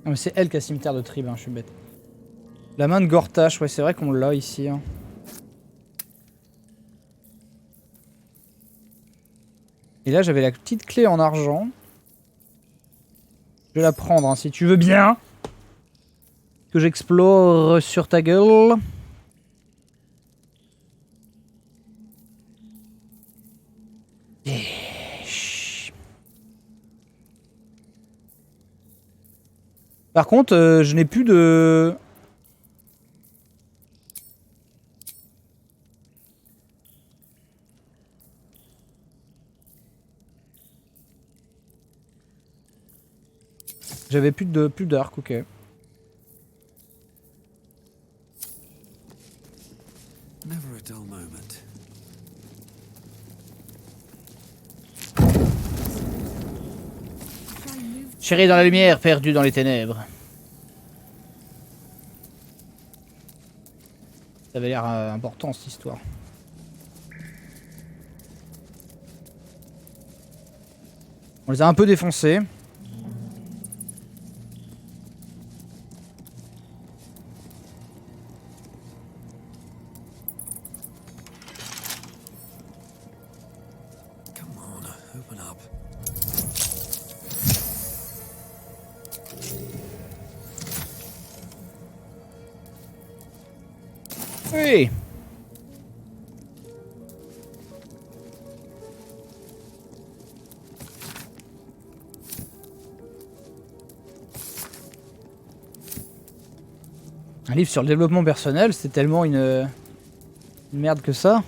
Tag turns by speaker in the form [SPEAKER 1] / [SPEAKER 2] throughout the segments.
[SPEAKER 1] Non mais c'est elle qui a cimetière de tribe, hein, je suis bête. La main de Gortache, ouais c'est vrai qu'on l'a ici. Hein. Et là j'avais la petite clé en argent. Je vais la prendre hein, si tu veux bien. Que j'explore sur ta gueule. Par contre, je n'ai plus de... J'avais plus d'arc, ok. Chéri dans la lumière, perdu dans les ténèbres. Ça avait l'air important cette histoire. On les a un peu défoncés. Oui. Un livre sur le développement personnel, c'est tellement une merde que ça.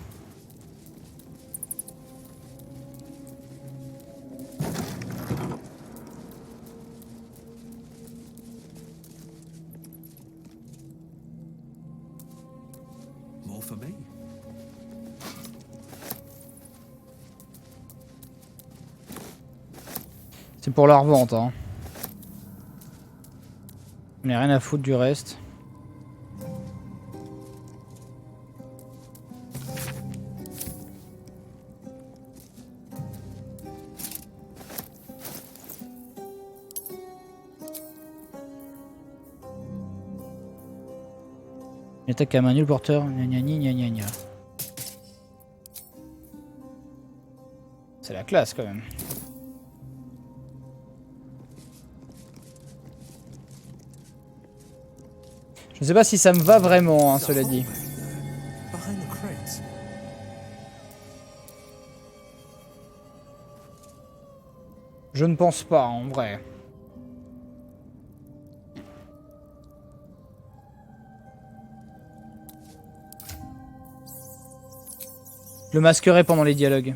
[SPEAKER 1] C'est pour la revente, hein. On n'a rien à foutre du reste. Il attaque à main nue le porteur. Gna gna gna gna gna. C'est la classe quand même. Je ne sais pas si ça me va vraiment, hein, cela dit. Je ne pense pas, en vrai. Je le masquerai pendant les dialogues.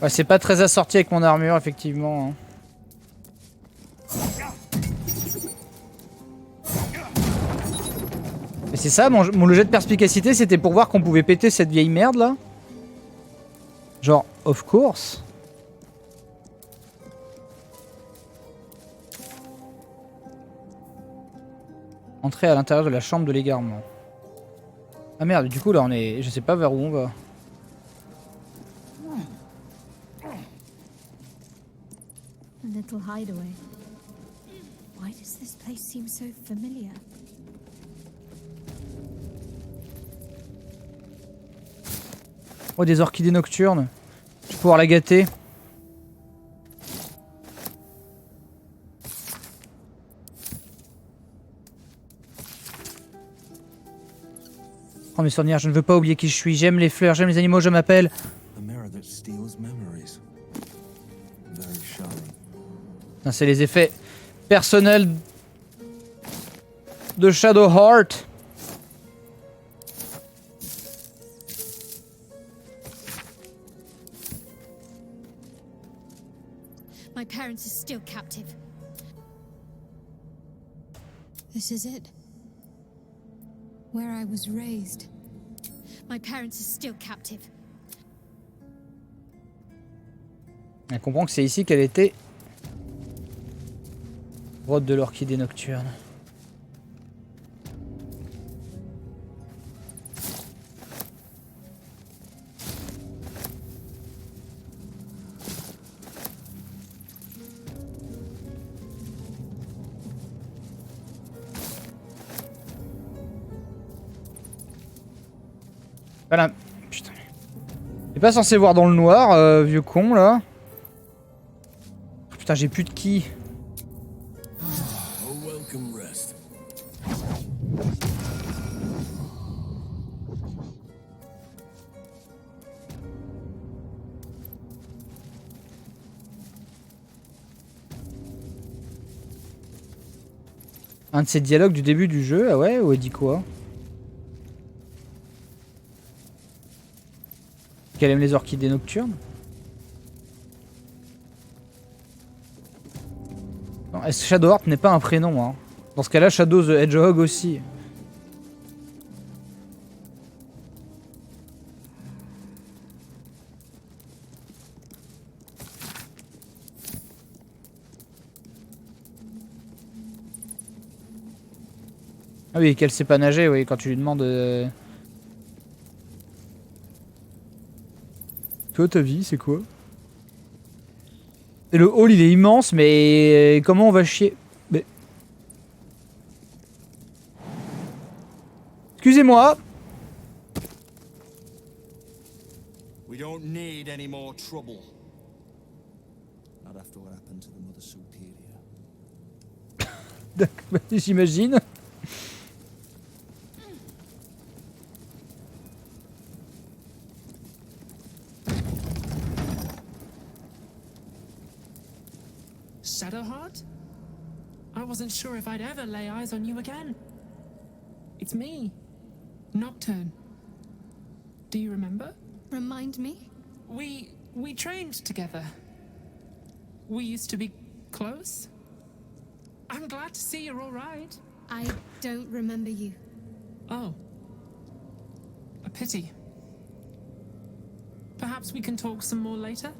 [SPEAKER 1] Ouais, c'est pas très assorti avec mon armure, effectivement. Hein. Mais c'est ça, le jet de perspicacité, c'était pour voir qu'on pouvait péter cette vieille merde là. Genre, of course. Entrer à l'intérieur de la chambre de l'égarement. Ah merde, du coup là on est... Je sais pas vers où on va.
[SPEAKER 2] A little hideaway. Why does this place seem so familiar?
[SPEAKER 1] Oh, des orchidées nocturnes. Je vais pouvoir la gâter. Oh mes souvenirs, je ne veux pas oublier qui je suis. J'aime les fleurs, j'aime les animaux, je m'appelle... C'est les effets personnels de Shadowheart.
[SPEAKER 2] My parents are still captive. This is it. Where I was raised. My parents are still captive.
[SPEAKER 1] Elle comprend que c'est ici qu'elle était. Grotte de l'orchidée nocturne. Voilà. Putain. T'es pas censé voir dans le noir, vieux con là. Putain, j'ai plus de ki. Un de ces dialogues du début du jeu, ah ouais, ou elle dit quoi? Qu'elle aime les orchidées nocturnes? Non, est-ce que Shadowheart n'est pas un prénom hein? Dans ce cas-là, Shadow the Hedgehog aussi. Ah oui, qu'elle sait pas nager, oui, quand tu lui demandes... Toi, ta vie, c'est quoi? Et le hall, il est immense, mais comment on va chier? Mais... Excusez-moi.
[SPEAKER 3] We don't need any more trouble. Not after what happened to the Mother Superior.
[SPEAKER 1] J'imagine.
[SPEAKER 4] Shadowheart? I wasn't sure if I'd ever lay eyes on you again. It's me, Nocturne. Do you remember?
[SPEAKER 2] Remind me?
[SPEAKER 4] We trained together. We used to be close. I'm glad to see you're all right.
[SPEAKER 2] I don't remember you.
[SPEAKER 4] Oh. A pity. Perhaps we can talk some more later?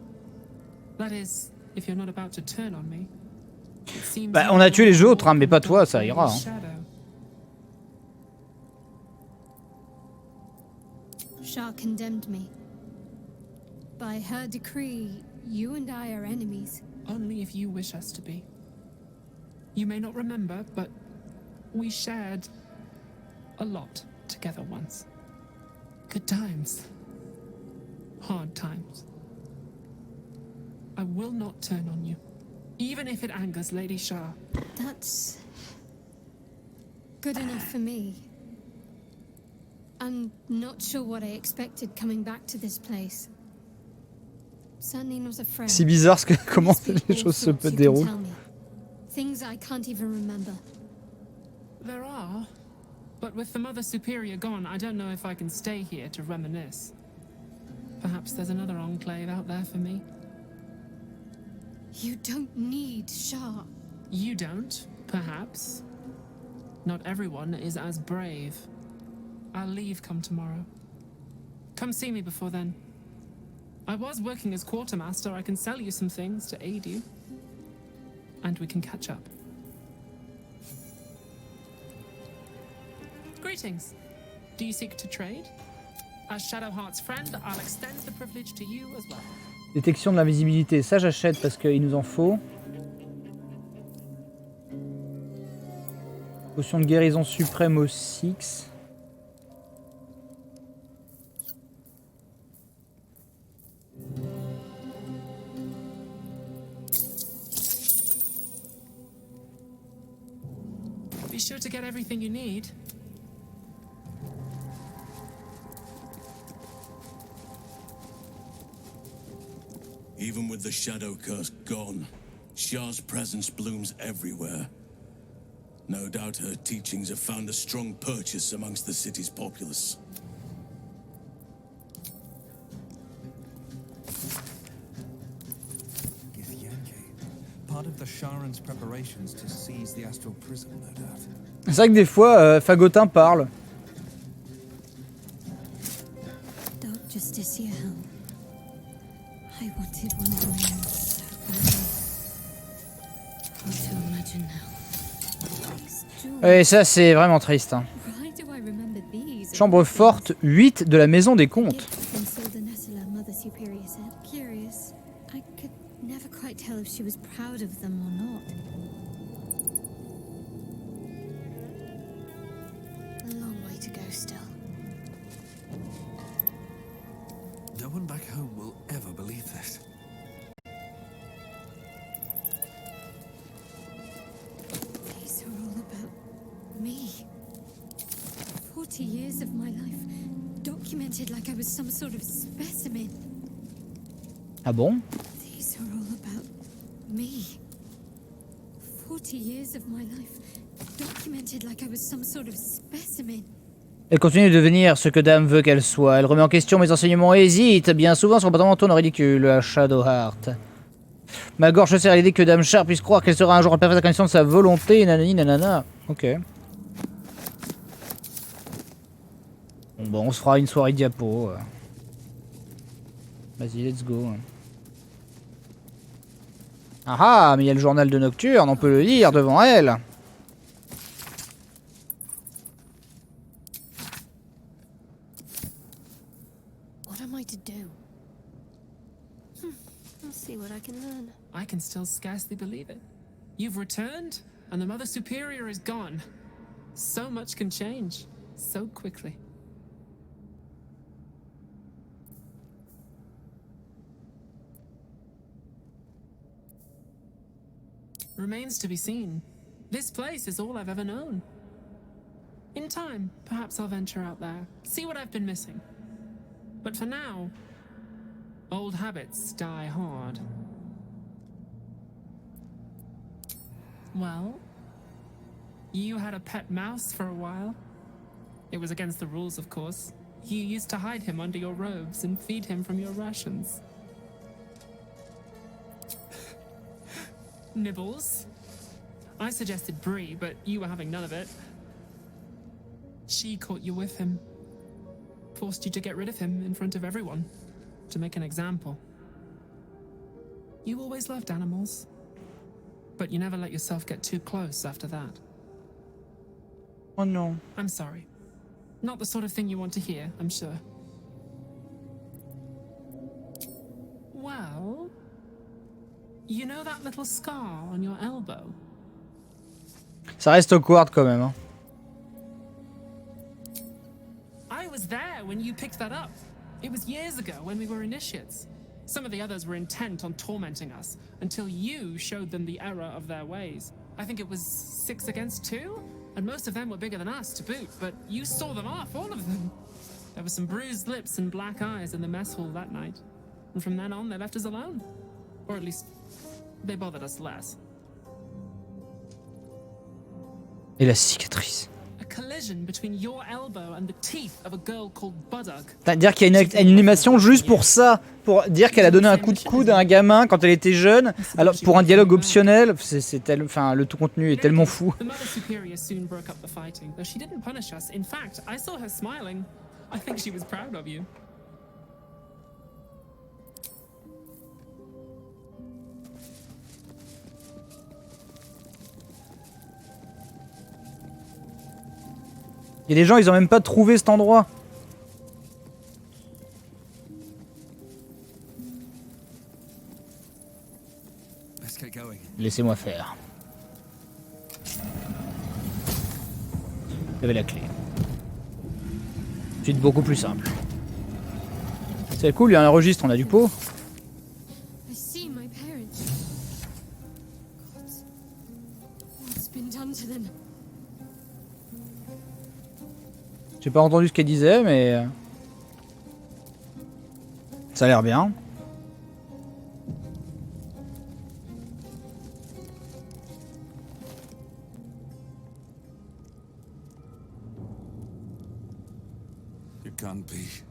[SPEAKER 4] That is, if you're not about to turn on me.
[SPEAKER 1] Bah, on a tué les autres, hein, mais pas toi, ça ira. Hein.
[SPEAKER 2] Shah condemned me. By her decree, you and I are enemies.
[SPEAKER 4] Only if you wish us to be. You may not remember, but we shared a lot together once. Good times. Hard times. I will not turn on you, even if it angers Lady Shah.
[SPEAKER 2] That's good enough for me. I'm not sure what I expected coming back to this place. Certainly not a friend.
[SPEAKER 1] C'est bizarre ce que, comment les choses se déroulent.
[SPEAKER 2] Things I can't even remember.
[SPEAKER 4] There are, but with the Mother Superior gone, I don't know if I can stay here to reminisce. Perhaps there's another enclave out there for me.
[SPEAKER 2] You don't need Shah.
[SPEAKER 4] You don't, perhaps. Not everyone is as brave. I'll leave come tomorrow. Come see me before then. I was working as quartermaster. I can sell you some things to aid you. And we can catch up. Greetings. Do you seek to trade? As Shadowheart's friend, I'll extend the privilege to you as well.
[SPEAKER 1] Détection de l'invisibilité, ça j'achète parce qu'il nous en faut. Potion de guérison suprême au 6.
[SPEAKER 4] Be sure to get everything you need.
[SPEAKER 3] Even with the shadow curse gone, Shah's presence blooms everywhere. No doubt her teachings have found a strong purchase amongst the city's populace.
[SPEAKER 5] Part of the Sharan's preparations to seize the astral prism, no doubt.
[SPEAKER 1] C'est vrai que des fois, Fagotin parle.
[SPEAKER 2] to see her home. I wanted one of my own so badly. What to imagine now? These jewels.
[SPEAKER 1] Et ça, c'est vraiment triste. Hein.
[SPEAKER 2] Why do I remember these?
[SPEAKER 1] Chambre forte 8 de la maison des comtes.
[SPEAKER 2] Gift from Silda Nessela, Mother Superior said. Curious. I could never quite tell if she was proud of them or not. A long way to go still.
[SPEAKER 5] No one back home will ever believe this.
[SPEAKER 2] These are all about me. 40 years of my life, documented like I was some sort of specimen.
[SPEAKER 1] Ah bon?
[SPEAKER 2] These are all about me. 40 years of my life, documented like I was some sort of specimen.
[SPEAKER 1] Elle continue de devenir ce que Dame veut qu'elle soit. Elle remet en question mes enseignements et hésite bien souvent son comportement tourne au ridicule à Shadowheart. Ma gorge se serre à l'idée que Dame Char puisse croire qu'elle sera un jour en parfaite connaissance de sa volonté, nanani nanana. Ok. Bon, on se fera une soirée diapo. Vas-y, let's go. Ah ah, mais il y a le journal de Nocturne, on peut le lire devant elle.
[SPEAKER 2] What am I to do? I'll see what I can learn.
[SPEAKER 4] I can still scarcely believe it. You've returned, and the Mother Superior is gone. So much can change, so quickly. Remains to be seen. This place is all I've ever known. In time, perhaps I'll venture out there, see what I've been missing. But for now, old habits die hard. Well, you had a pet mouse for a while. It was against the rules, of course. You used to hide him under your robes and feed him from your rations. Nibbles. I suggested Brie, but you were having none of it. She caught you with him. Forced you to get rid of him in front of everyone. To make an example. You always loved animals. But you never let yourself get too close after that.
[SPEAKER 1] Oh no.
[SPEAKER 4] I'm sorry. Not the sort of thing you want to hear, I'm sure. Well... You know that little scar on your elbow?
[SPEAKER 1] Ça reste awkward quand même. Hein.
[SPEAKER 4] I was there when you picked that up. It was years ago when we were initiates. Some of the others were intent on tormenting us until you showed them the error of their ways. I think it was 6 against 2, and most of them were bigger than us to boot, but you saw them off, all of them. There were some bruised lips and black eyes in the mess hall that night. And from then on, they left us alone. Or at least, they bothered us less.
[SPEAKER 1] Et la cicatrice.
[SPEAKER 4] A collision between your elbow and the teeth of a girl called Buddock.
[SPEAKER 1] Dire qu'il y a une animation juste pour ça, pour dire qu'elle a donné un coup de coude à un gamin quand elle était jeune, alors pour un dialogue optionnel, enfin le tout contenu est tellement fou.
[SPEAKER 4] The Mother Superior soon broke up the fighting, though she didn't punish us. In fact, I saw her smiling. I think she was proud of you.
[SPEAKER 1] Il y a des gens, ils ont même pas trouvé cet endroit. Laissez-moi faire. J'avais la clé. Suite beaucoup plus simple. C'est cool, il y a un registre, on a du pot.
[SPEAKER 2] I see my parents. What's been done to them?
[SPEAKER 1] J'ai pas entendu ce qu'elle disait, mais ça a l'air bien.
[SPEAKER 5] It can't be.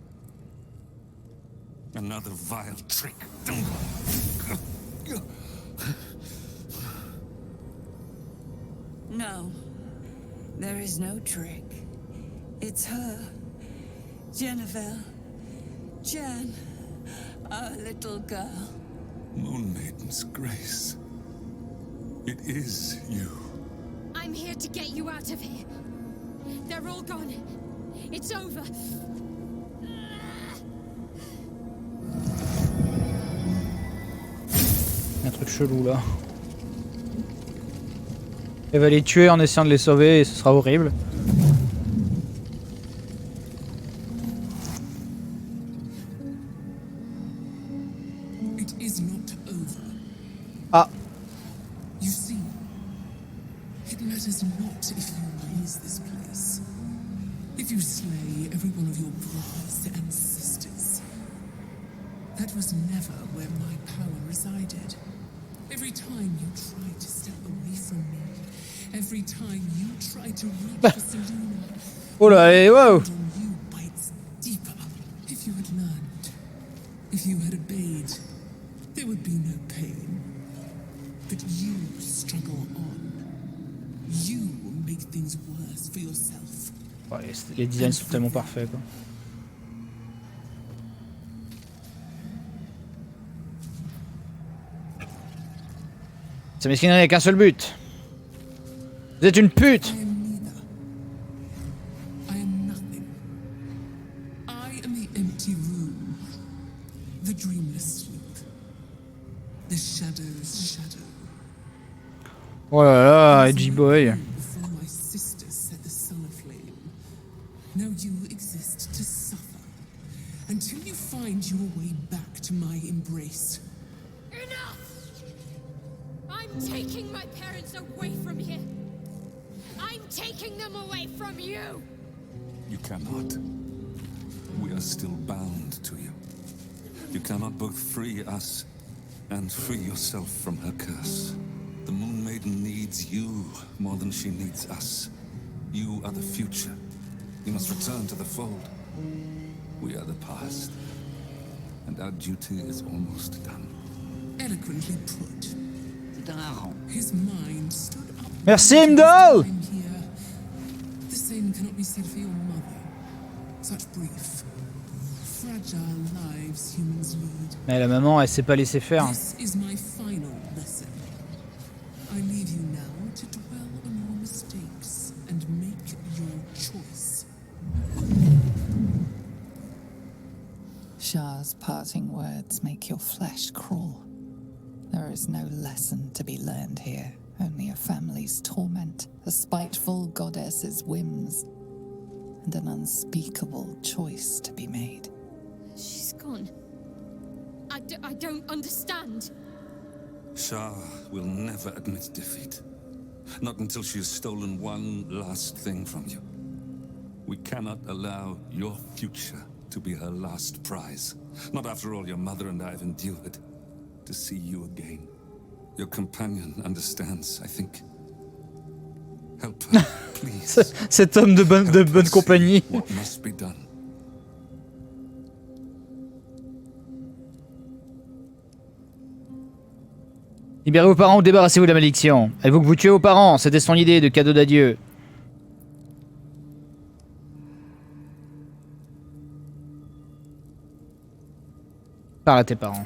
[SPEAKER 5] Another vile trick.
[SPEAKER 6] No, there is no trick. It's her, Jennifer. Jen, our little girl.
[SPEAKER 5] Moon Maiden's grace. It is you.
[SPEAKER 2] I'm here to get you out of here. They're all gone. It's over.
[SPEAKER 1] Un truc chelou là. Elle va les tuer en essayant de les sauver et ce sera horrible.
[SPEAKER 4] It is not over.
[SPEAKER 1] Ah,
[SPEAKER 4] You see, it matters not if you raise this place, if you slay every one of your brothers and sisters. That was never where my power resided. Every time you tried to step away from me, every time you tried to reach for Selena,
[SPEAKER 1] oh là, allez, wow.
[SPEAKER 4] on you bites deeper. If you had learned, if you had obeyed, there would be no pain. But you struggle on. You make things worse for yourself.
[SPEAKER 1] Ouais, les designs sont tellement parfaits quoi. Cette mesquinerie n'a qu'un seul but. Vous êtes une pute.
[SPEAKER 4] I am neither. I am nothing. I am the empty room, the dreamless sleep, the shadow's shadow.
[SPEAKER 1] Oh là là, edgy boy.
[SPEAKER 4] Before my sisters set the sun aflame. Now you exist to suffer until you find your way back to my embrace.
[SPEAKER 2] Enough! I'm taking my parents away from here. I'm taking them away from you.
[SPEAKER 5] You cannot. We are still bound to you. You cannot both free us and free yourself from her curse. The Moon Maiden needs you more than she needs us. You are the future. You must return to the fold. We are the past. And our duty is almost done.
[SPEAKER 4] Eloquently put. His mind stood up.
[SPEAKER 1] Merci Mdal.
[SPEAKER 4] I'm here. The same cannot be said for your mother. Such brief, fragile lives humans lead.
[SPEAKER 1] Mais la maman, elle s'est pas laissée faire.
[SPEAKER 4] This is my final lesson. I leave you now to dwell on your mistakes and make your choice.
[SPEAKER 7] Shah's parting words make your flesh crawl. There is no lesson to be learned here, only a family's torment, a spiteful goddess's whims, and an unspeakable choice to be made.
[SPEAKER 2] She's gone. I don't understand.
[SPEAKER 5] Shah will never admit defeat. Not until she has stolen one last thing from you. We cannot allow your future to be her last prize. Not after all your mother and I have endured. To see you again. Your companion understands, I think. Help her, please.
[SPEAKER 1] Cet homme de bonne compagnie.
[SPEAKER 5] What must be done?
[SPEAKER 1] Libérez vos parents ou débarrassez-vous de la malédiction. Avez-vous que vous tuez vos parents? C'était son idée de cadeau d'adieu. Parle à tes parents.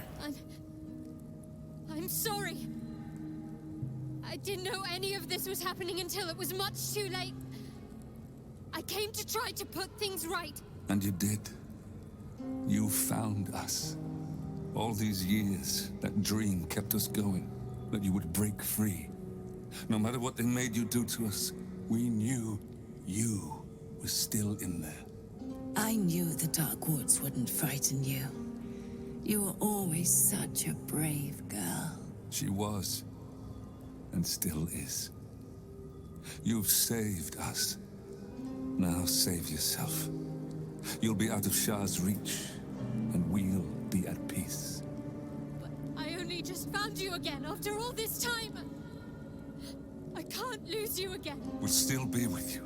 [SPEAKER 2] I'm sorry. I didn't know any of this was happening until it was much too late. I came to try to put things right.
[SPEAKER 5] And you did. You found us. All these years, that dream kept us going. That you would break free. No matter what they made you do to us, we knew you were still in there.
[SPEAKER 6] I knew the Dark Woods wouldn't frighten you. You were always such a brave girl.
[SPEAKER 5] She was, and still is. You've saved us. Now save yourself. You'll be out of Shah's reach, and we'll be at peace.
[SPEAKER 2] But I only just found you again after all this time. I can't lose you again.
[SPEAKER 5] We'll still be with you.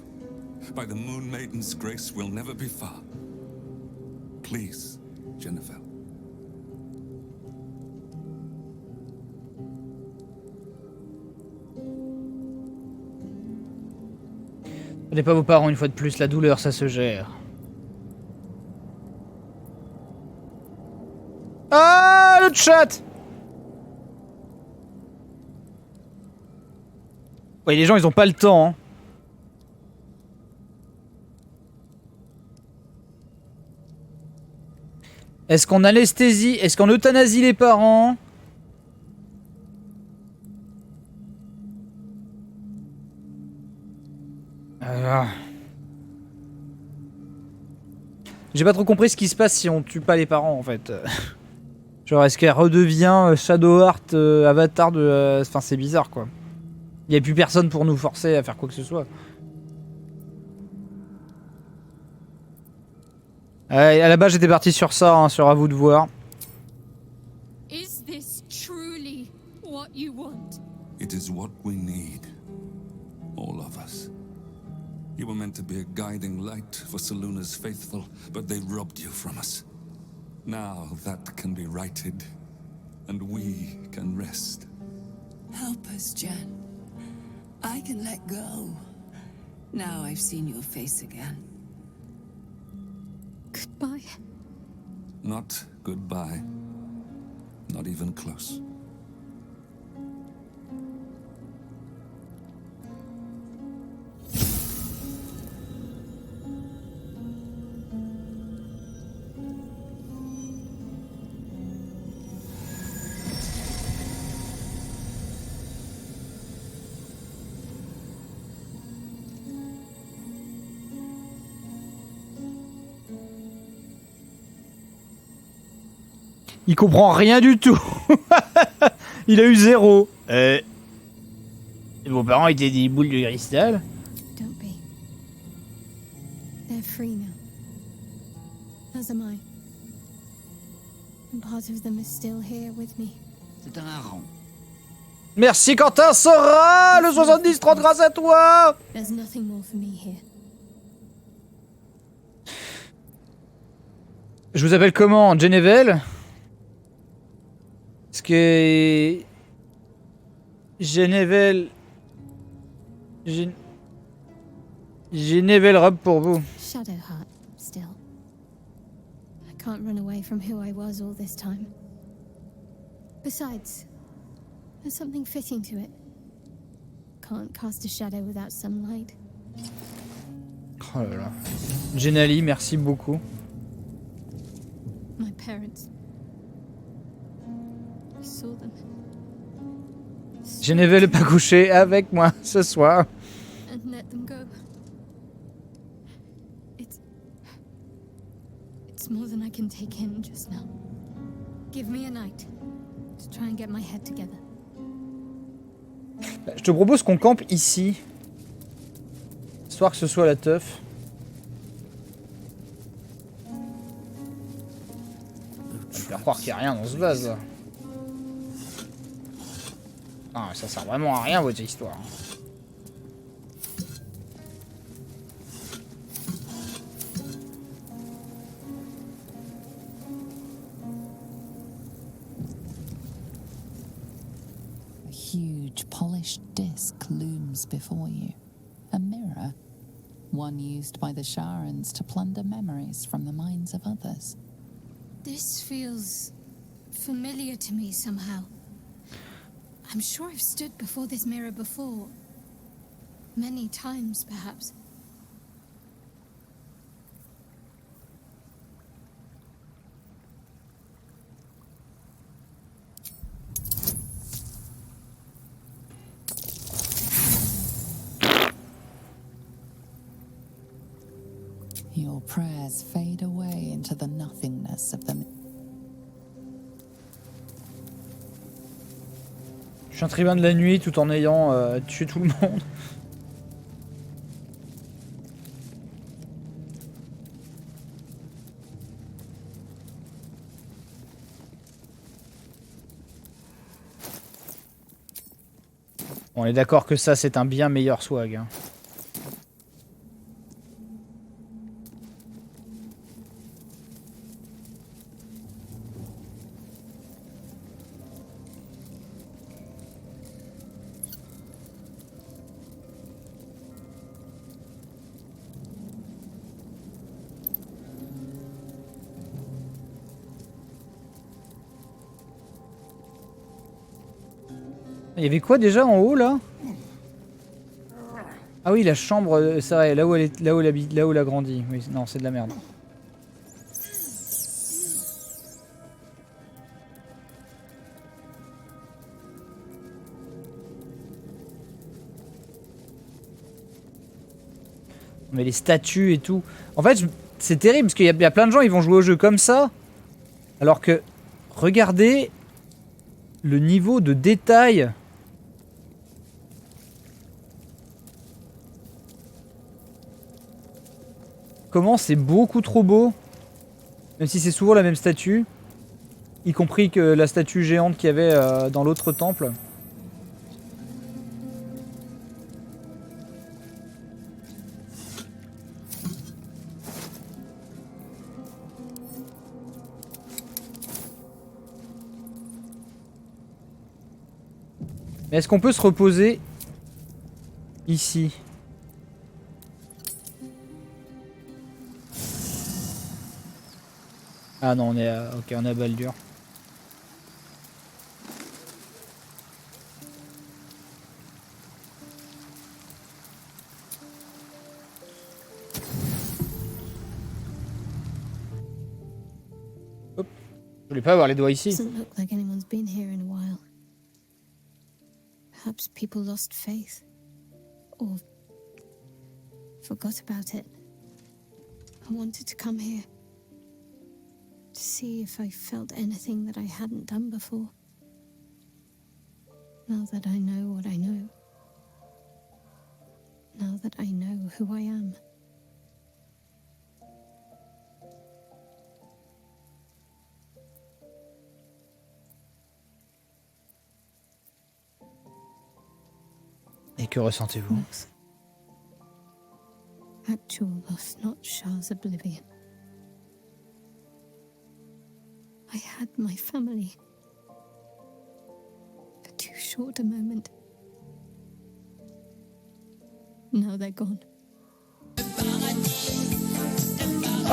[SPEAKER 5] By the Moon Maiden's grace, we'll never be far. Please, Jennifer.
[SPEAKER 1] Prenez pas vos parents une fois de plus, la douleur ça se gère. de chat. Ouais, les gens, ils ont pas le temps. Hein. Est-ce qu'on anesthésie? Est-ce qu'on euthanasie les parents? J'ai pas trop compris ce qui se passe si on tue pas les parents en fait. Genre est-ce qu'elle redevient Shadow Heart avatar de... Enfin c'est bizarre quoi. Il y a plus personne pour nous forcer à faire quoi que ce soit. À la base j'étais parti sur ça, hein, sur à vous de voir.
[SPEAKER 2] Is this truly what you want?
[SPEAKER 5] It is what we need. All of us. You were meant to be a guiding light for Seluna's faithful, but they robbed you from us. Now that can be righted, and we can rest.
[SPEAKER 6] Help us, Jen. I can let go. Now I've seen your face again.
[SPEAKER 2] Goodbye.
[SPEAKER 5] Not goodbye. Not even close.
[SPEAKER 1] Il comprend rien du tout. Il a eu 0. Vos parents étaient des boules de cristal.
[SPEAKER 2] Don't be. They're free now. As am I. And part of them is still here with me.
[SPEAKER 8] C'est un hareng.
[SPEAKER 1] Merci Quentin Sora, le 70-30 grâce à toi.
[SPEAKER 2] There's nothing more for me here.
[SPEAKER 1] Je vous appelle comment? Geneviève? Parce que... Geneviève... Geneviève robe pour vous.
[SPEAKER 2] Shadowheart, still. I can't run away from who I was all this time. Besides, there's something fitting to it. Can't cast a shadow without some light.
[SPEAKER 1] Oh là là. Genali, merci beaucoup.
[SPEAKER 2] My parents. I saw them.
[SPEAKER 1] Geneviève n'est pas couché avec moi ce soir.
[SPEAKER 2] And let them go. It's more than I can take in just now. Give me a night to try and get my head together.
[SPEAKER 1] Je te propose qu'on campe ici. Histoire que ce soit la teuf. On va faire croire qu'il n'y a rien dans ce vase là. Ah, ça sert vraiment à rien votre histoire.
[SPEAKER 7] A huge polished disc looms before you. A mirror. One used by the Sharans to plunder memories from the minds of others.
[SPEAKER 2] This feels familiar to me somehow. I'm sure I've stood before this mirror before. Many times, perhaps.
[SPEAKER 7] Your prayers fade away into the nothingness of the...
[SPEAKER 1] Je suis un tribun de la nuit tout en ayant tué tout le monde. On est d'accord que ça c'est un bien meilleur swag. Hein. Il y avait quoi déjà en haut là? Ah oui, la chambre, c'est vrai, là où elle est, là où elle habite, là où elle a grandi. Oui, non, c'est de la merde. Mais les statues et tout. En fait, c'est terrible parce qu'il y a plein de gens, ils vont jouer au jeu comme ça. Alors que, regardez le niveau de détail. Comment c'est beaucoup trop beau. Même si c'est souvent la même statue. Y compris que la statue géante qu'il y avait dans l'autre temple. Mais est-ce qu'on peut se reposer ici? Ah non, on est à... Ok, on est à Baldur. Hop. Je voulais pas avoir les doigts ici.
[SPEAKER 2] Doesn't look like anyone's been here in a while. Perhaps people lost faith. Or forgot about it. I wanted to come here. To see if I felt anything that I hadn't done before. Now that I know what I know. Now that I know who I am.
[SPEAKER 1] Et que ressentez-vous?
[SPEAKER 2] Actual loss, not Char's oblivion. I had my family. For too short a moment. Now they're gone.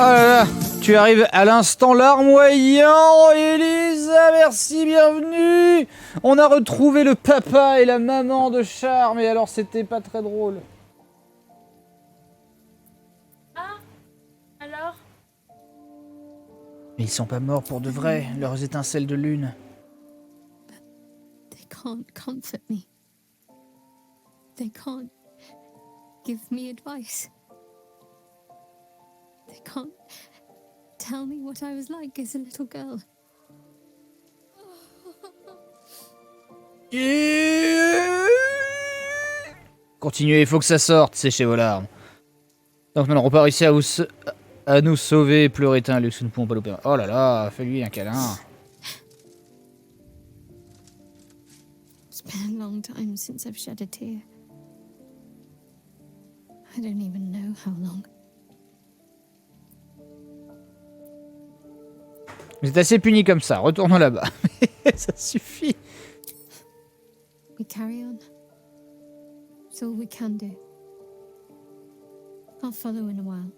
[SPEAKER 1] Oh là là, tu arrives à l'instant larmoyant, Elisa, merci, bienvenue. On a retrouvé le papa et la maman de Char, mais alors c'était pas très drôle.
[SPEAKER 8] Ah, alors?
[SPEAKER 1] Mais ils sont pas morts pour de vrai, leurs étincelles de lune.
[SPEAKER 2] They can't comfort me. They can't give me advice. They can't tell me what I was like as a little girl.
[SPEAKER 1] Continuez, il faut que ça sorte, séchez vos larmes. Donc nous n'aurons pas réussi à nous sauver, pleurer un luxe, nous ne pouvons pas l'opérer. Oh là là, fais-lui un câlin.
[SPEAKER 2] It's been a long time since I've shed a tear. I don't even know how long.
[SPEAKER 1] Vous êtes assez punis comme ça, retournons là-bas. Ça suffit.
[SPEAKER 2] We carry on. It's all we can do. I'll follow in a while.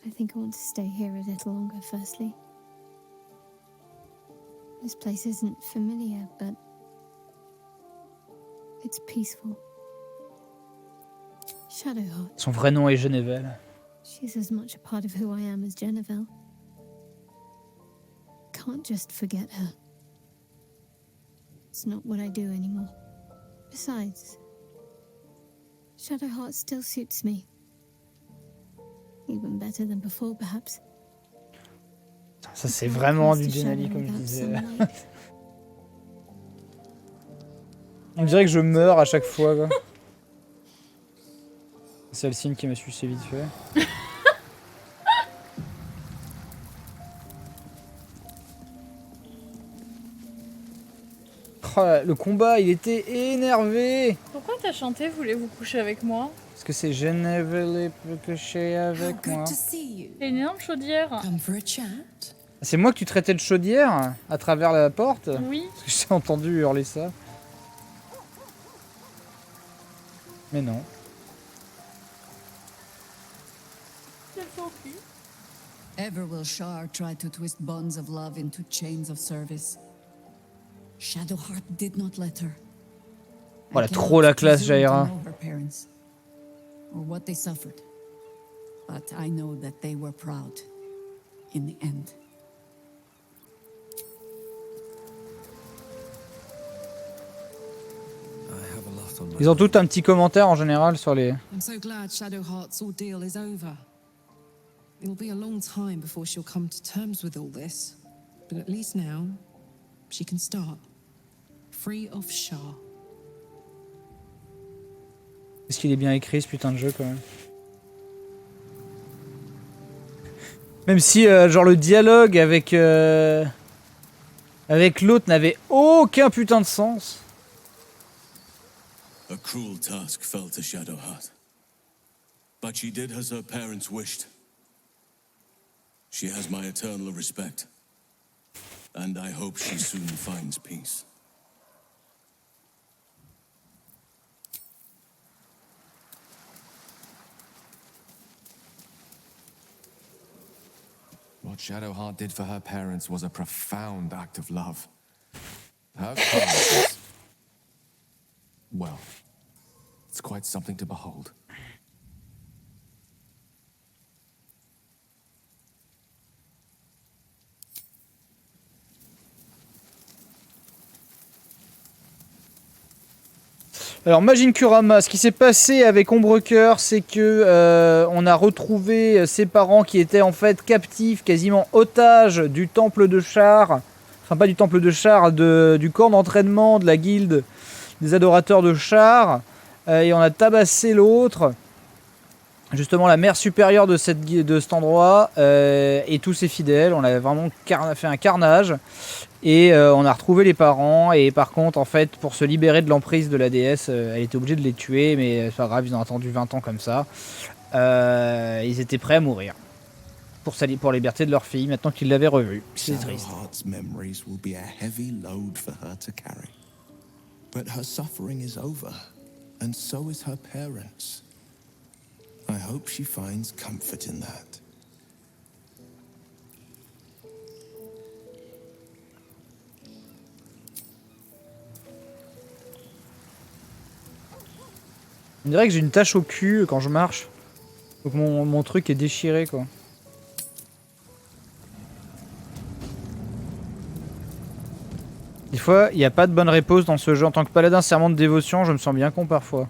[SPEAKER 2] I think I want to stay here a little longer, firstly. This place isn't familiar, but it's peaceful. Shadowheart.
[SPEAKER 1] Son vrai nom est Geneviève.
[SPEAKER 2] She's as much a part of who I am as Genevieve. Can't just forget her. It's not what I do anymore. Besides, Shadowheart still suits me. Even better than before, perhaps.
[SPEAKER 1] Ça c'est vraiment du Denali comme je disais. On dirait que je meurs à chaque fois quoi. C'est le signe qui m'a sucé vite fait. Oh, le combat, il était énervé.
[SPEAKER 8] Pourquoi t'as chanté voulez-vous coucher avec moi?
[SPEAKER 1] Parce que c'est Geneviève peut coucher avec moi.
[SPEAKER 8] C'est une énorme chaudière.
[SPEAKER 1] C'est moi que tu traitais de chaudière à travers la porte?
[SPEAKER 8] Oui.
[SPEAKER 1] Parce que j'ai entendu hurler ça. Mais non.
[SPEAKER 8] C'est son cul.
[SPEAKER 6] Ever will Shar try to twist bonds of love into chains of service. Shadowheart did not let her.
[SPEAKER 1] Voilà, trop la classe, Jaira.
[SPEAKER 6] Her parents, or what they suffered. But I know that they were proud in the end.
[SPEAKER 1] Ils ont tout un petit commentaire en général sur les...
[SPEAKER 9] I'm so glad Shadowheart's ordeal is over. It'll be a long time before she'll come to terms with all this. But at least now, she can start. Free of Shah.
[SPEAKER 1] Est-ce qu'il est bien écrit ce putain de jeu quand même? Même si genre le dialogue avec l'autre n'avait aucun putain de sens.
[SPEAKER 3] A cruel task fell to Shadowheart. But she did as her parents wished. She has my eternal respect. And I hope she soon finds peace.
[SPEAKER 10] What Shadowheart did for her parents was a profound act of love. Her parents... Well, it's quite something to behold.
[SPEAKER 1] Alors Majin Kurama, ce qui s'est passé avec Ombrecoeur, c'est que on a retrouvé ses parents qui étaient en fait captifs, quasiment otages du temple de char. Enfin pas du temple de char, du camp d'entraînement de la guilde des adorateurs de char. Et on a tabassé l'autre. Justement la mère supérieure de cet endroit et tous ses fidèles. On a vraiment fait un carnage. Et on a retrouvé les parents. Et par contre, en fait, pour se libérer de l'emprise de la déesse, elle était obligée de les tuer. Mais c'est pas grave, ils ont attendu 20 ans comme ça. Ils étaient prêts à mourir. Pour la liberté de leur fille, maintenant qu'ils l'avaient revue. C'est triste.
[SPEAKER 11] Shadowheart's memories will be a heavy load for her to carry. But her suffering is over. And so is her parents. I hope she finds comfort in that.
[SPEAKER 1] On dirait que j'ai une tache au cul quand je marche. Donc mon truc est déchiré quoi. Des fois, il n'y a pas de bonne réponse dans ce jeu. En tant que paladin serment de dévotion, je me sens bien con parfois.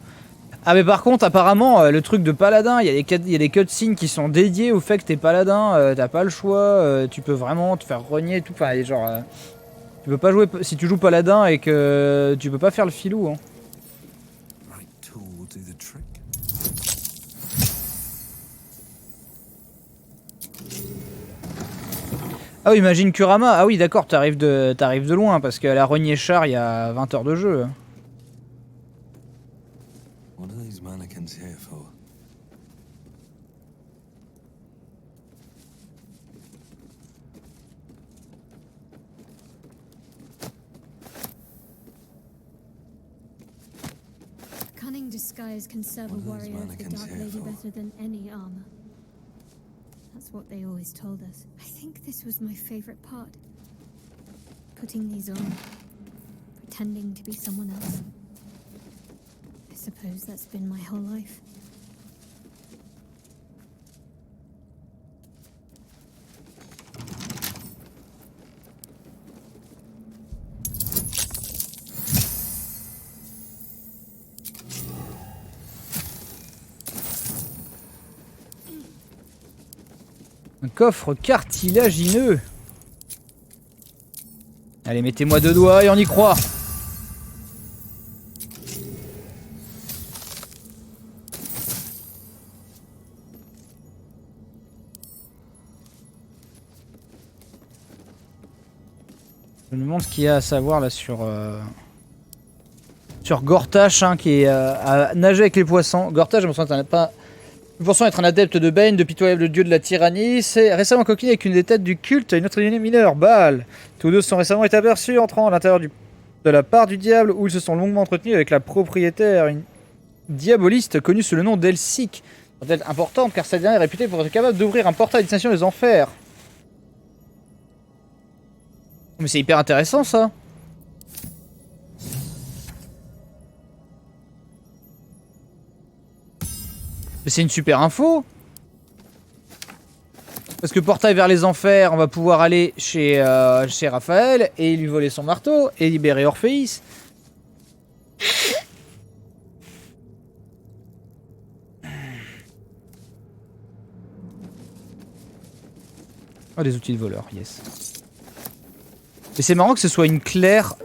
[SPEAKER 1] Ah mais par contre, apparemment, le truc de paladin, il y a des cutscenes qui sont dédiés au fait que t'es paladin, t'as pas le choix, tu peux vraiment te faire renier et tout. Enfin, genre, tu peux pas jouer si tu joues paladin et que tu peux pas faire le filou. Hein. Ah oui, imagine Kurama. Ah oui, d'accord, t'arrives de loin parce qu'elle a renié char il y a 20 heures de jeu.
[SPEAKER 5] What are these mannequins here for?
[SPEAKER 2] Cunning disguise can serve a warrior of the Dark Lady better than any armor. That's what they always told us. I think this was my favorite part. Putting these on. Pretending to be someone else. I suppose that's been my whole life.
[SPEAKER 1] Un coffre cartilagineux. Allez, mettez-moi 2 doigts et on y croit. Je me demande ce qu'il y a à savoir là sur Gortache hein, qui est à nager avec les poissons. Gortache, je me sens pas. Nous pensons être un adepte de Bane, de pitoyable dieu de la tyrannie. C'est récemment coquillé avec une des têtes du culte et une autre unité mineure, Baal. Tous deux sont récemment été aperçus entrant à l'intérieur de la part du diable où ils se sont longuement entretenus avec la propriétaire, une diaboliste connue sous le nom d'Elsik. C'est importante car cette dernière est réputée pour être capable d'ouvrir un portail à destination des enfers. Mais c'est hyper intéressant ça. Mais c'est une super info. Parce que portail vers les enfers, on va pouvoir aller chez Raphaël et lui voler son marteau et libérer Orpheus. Oh, des outils de voleur, yes. Et c'est marrant que ce soit une claire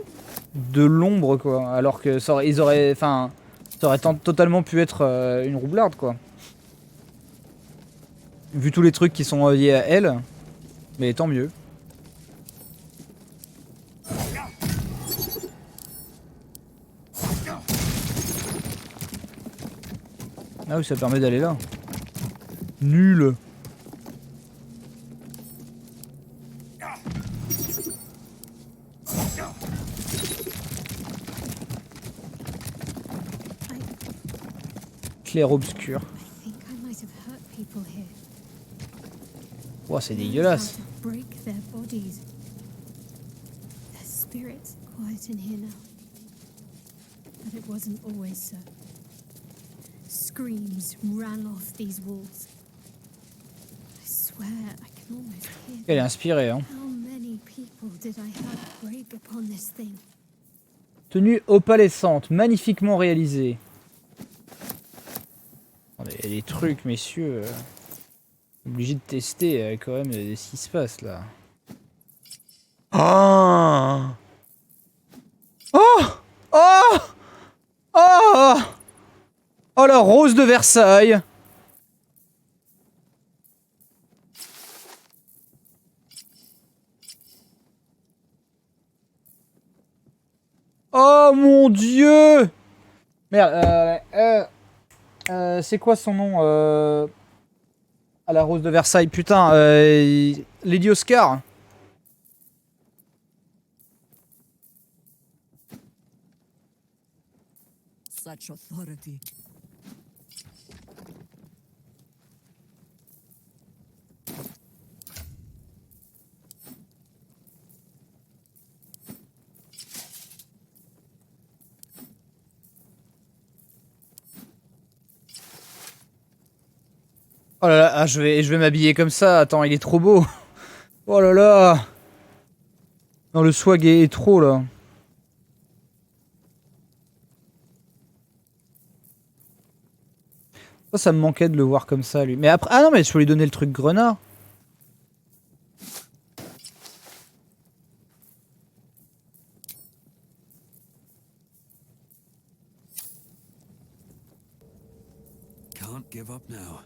[SPEAKER 1] de l'ombre, quoi. Alors que ça aurait, ça aurait totalement pu être une roublarde, quoi. Vu tous les trucs qui sont liés à elle. Mais tant mieux. Ah oui, ça permet d'aller là. Nul. Clair-obscur. Oh, c'est dégueulasse. Elle est inspirée, hein. Tenue opalescente, magnifiquement réalisée. Il y a des trucs, messieurs. Obligé de tester quand même ce qui se passe là. Oh! Oh! Oh! Oh! Oh la rose de Versailles! Oh mon Dieu! Merde, c'est quoi son nom à la rose de Versailles? Putain, Lady Oscar.
[SPEAKER 6] Such authority.
[SPEAKER 1] Oh là là, je vais m'habiller comme ça. Attends, il est trop beau. Oh là là. Non, le swag est trop là. Ça me manquait de le voir comme ça, lui. Mais après, ah non, mais je peux lui donner le truc grenat.
[SPEAKER 5] Can't give up now.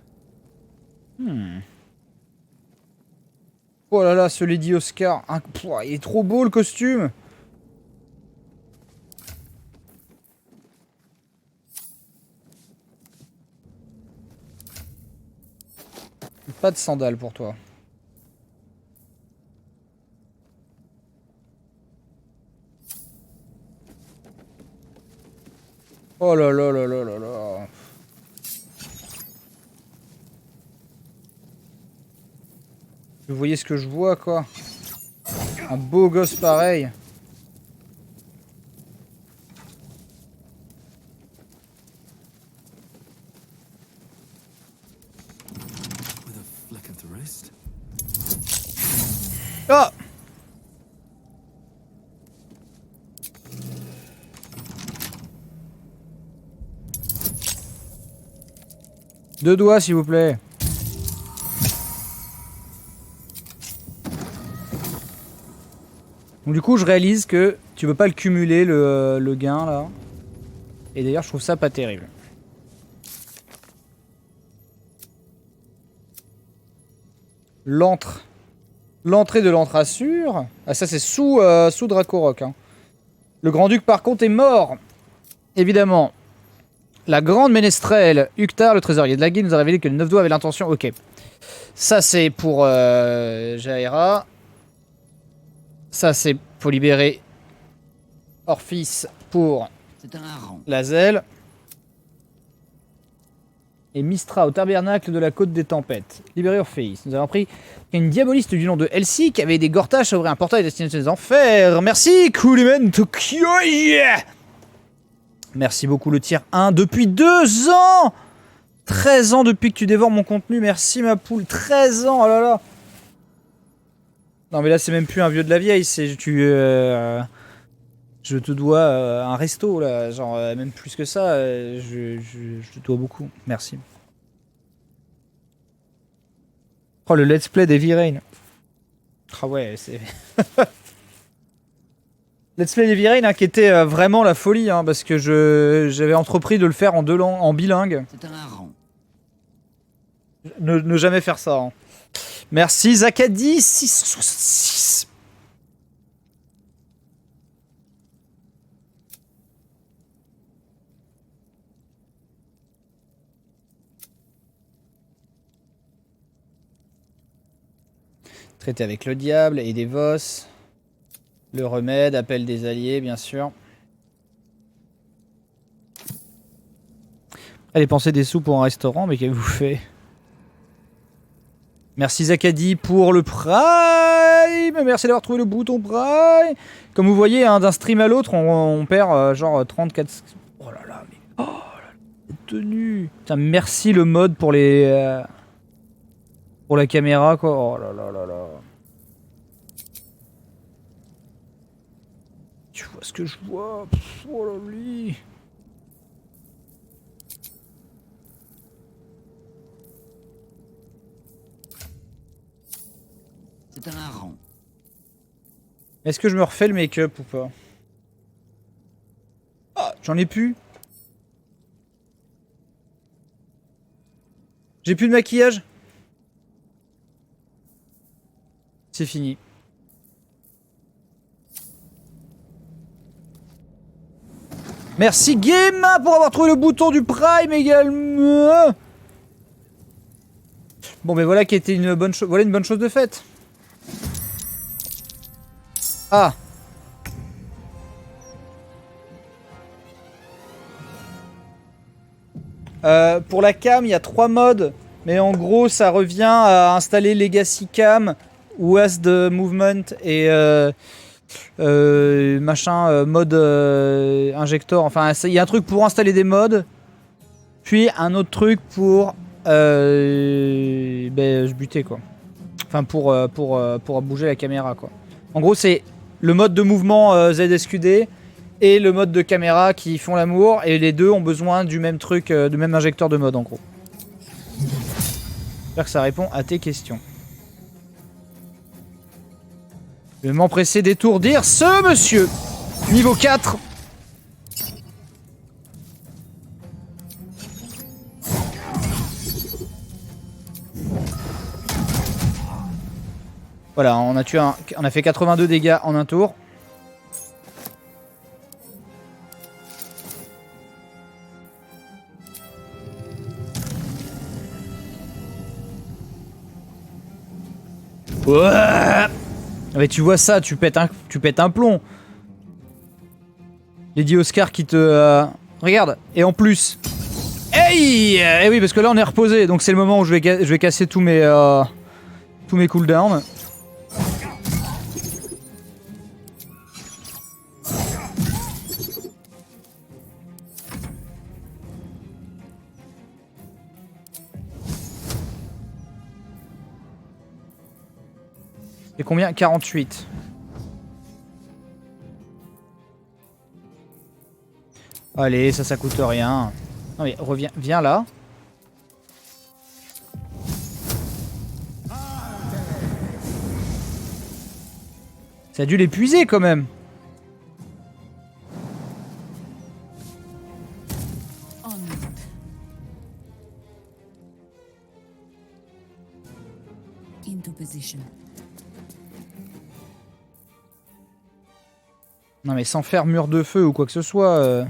[SPEAKER 1] Oh là là, ce Lady Oscar. Il est trop beau le costume. Pas de sandales pour toi. Oh là là là là là là. Vous voyez ce que je vois, quoi? Un beau gosse pareil. Ah! Deux doigts, s'il vous plaît. Donc du coup, je réalise que tu peux pas le cumuler, le gain, là. Et d'ailleurs, je trouve ça pas terrible. L'entrée de l'Antrassure. Ah, ça, c'est sous Dracoroc. Hein. Le Grand-Duc, par contre, est mort. Évidemment. La grande ménestrelle, Uctar, le trésorier de la guilde, nous a révélé que le 9 doigts avait l'intention... Ok. Ça, c'est pour Jaera. Ça, c'est pour libérer Orpheus pour Lazel. Et Mistra au tabernacle de la côte des tempêtes. Libérer Orpheus. Nous avons appris qu'il y a une diaboliste du nom de Elsie qui avait des gortaches à ouvrir un portail destiné aux enfers. Merci, Kulimen Tokyo. Merci beaucoup le tir 1 depuis 2 ans. 13 ans depuis que tu dévores mon contenu, merci ma poule. 13 ans, oh là là. Non mais là c'est même plus un vieux de la vieille, c'est je te dois un resto là, genre même plus que ça, je te dois beaucoup, merci. Oh le let's play d'Heavy Rain. Ah ouais, c'est... Let's play d'Heavy Rain hein, qui était vraiment la folie, hein, parce que j'avais entrepris de le faire en deux langues, en bilingue.
[SPEAKER 12] C'est un hareng.
[SPEAKER 1] Ne jamais faire ça. Hein. Merci Zakadi 666. Traiter avec le diable et des vos. Le remède, appel des alliés, bien sûr. Allez, pensez des sous pour un restaurant, mais qu'avez-vous fait? Merci Zakadi pour le Prime. Merci d'avoir trouvé le bouton Prime. Comme vous voyez, hein, d'un stream à l'autre, on perd genre 34... Oh là là, mais... Oh là là, tenue. Putain, merci le mode pour les... pour la caméra, quoi. Oh là là là là. Tu vois ce que je vois? Oh là là.
[SPEAKER 12] C'est un hareng.
[SPEAKER 1] Est-ce que je me refais le make-up ou pas? Ah, j'en ai plus. J'ai plus de maquillage. C'est fini. Merci Game pour avoir trouvé le bouton du Prime également. Bon, mais voilà qui était une bonne chose. Voilà une bonne chose de faite. Ah. Pour la cam, il y a 3 modes. Mais en gros, ça revient à installer Legacy Cam, Was de Movement et machin mode injector. Enfin, il y a un truc pour installer des modes. Puis un autre truc pour je butais quoi. Enfin pour bouger la caméra quoi. En gros c'est le mode de mouvement ZSQD et le mode de caméra qui font l'amour et les deux ont besoin du même truc, du même injecteur de mode en gros. J'espère que ça répond à tes questions. Je vais m'empresser d'étourdir ce monsieur. Niveau 4. Voilà, on a fait 82 dégâts en un tour. Ouais. Mais tu vois ça, tu pètes un plomb. Lady Oscar qui te... Regarde, et en plus... Hey, et oui, parce que là on est reposé, donc c'est le moment où je vais casser tous mes cooldowns. Et combien? 48. Allez, ça coûte rien. Non mais reviens, viens là. Ça a dû l'épuiser quand même.
[SPEAKER 6] Into position.
[SPEAKER 1] Non mais sans faire mur de feu ou quoi que ce soit.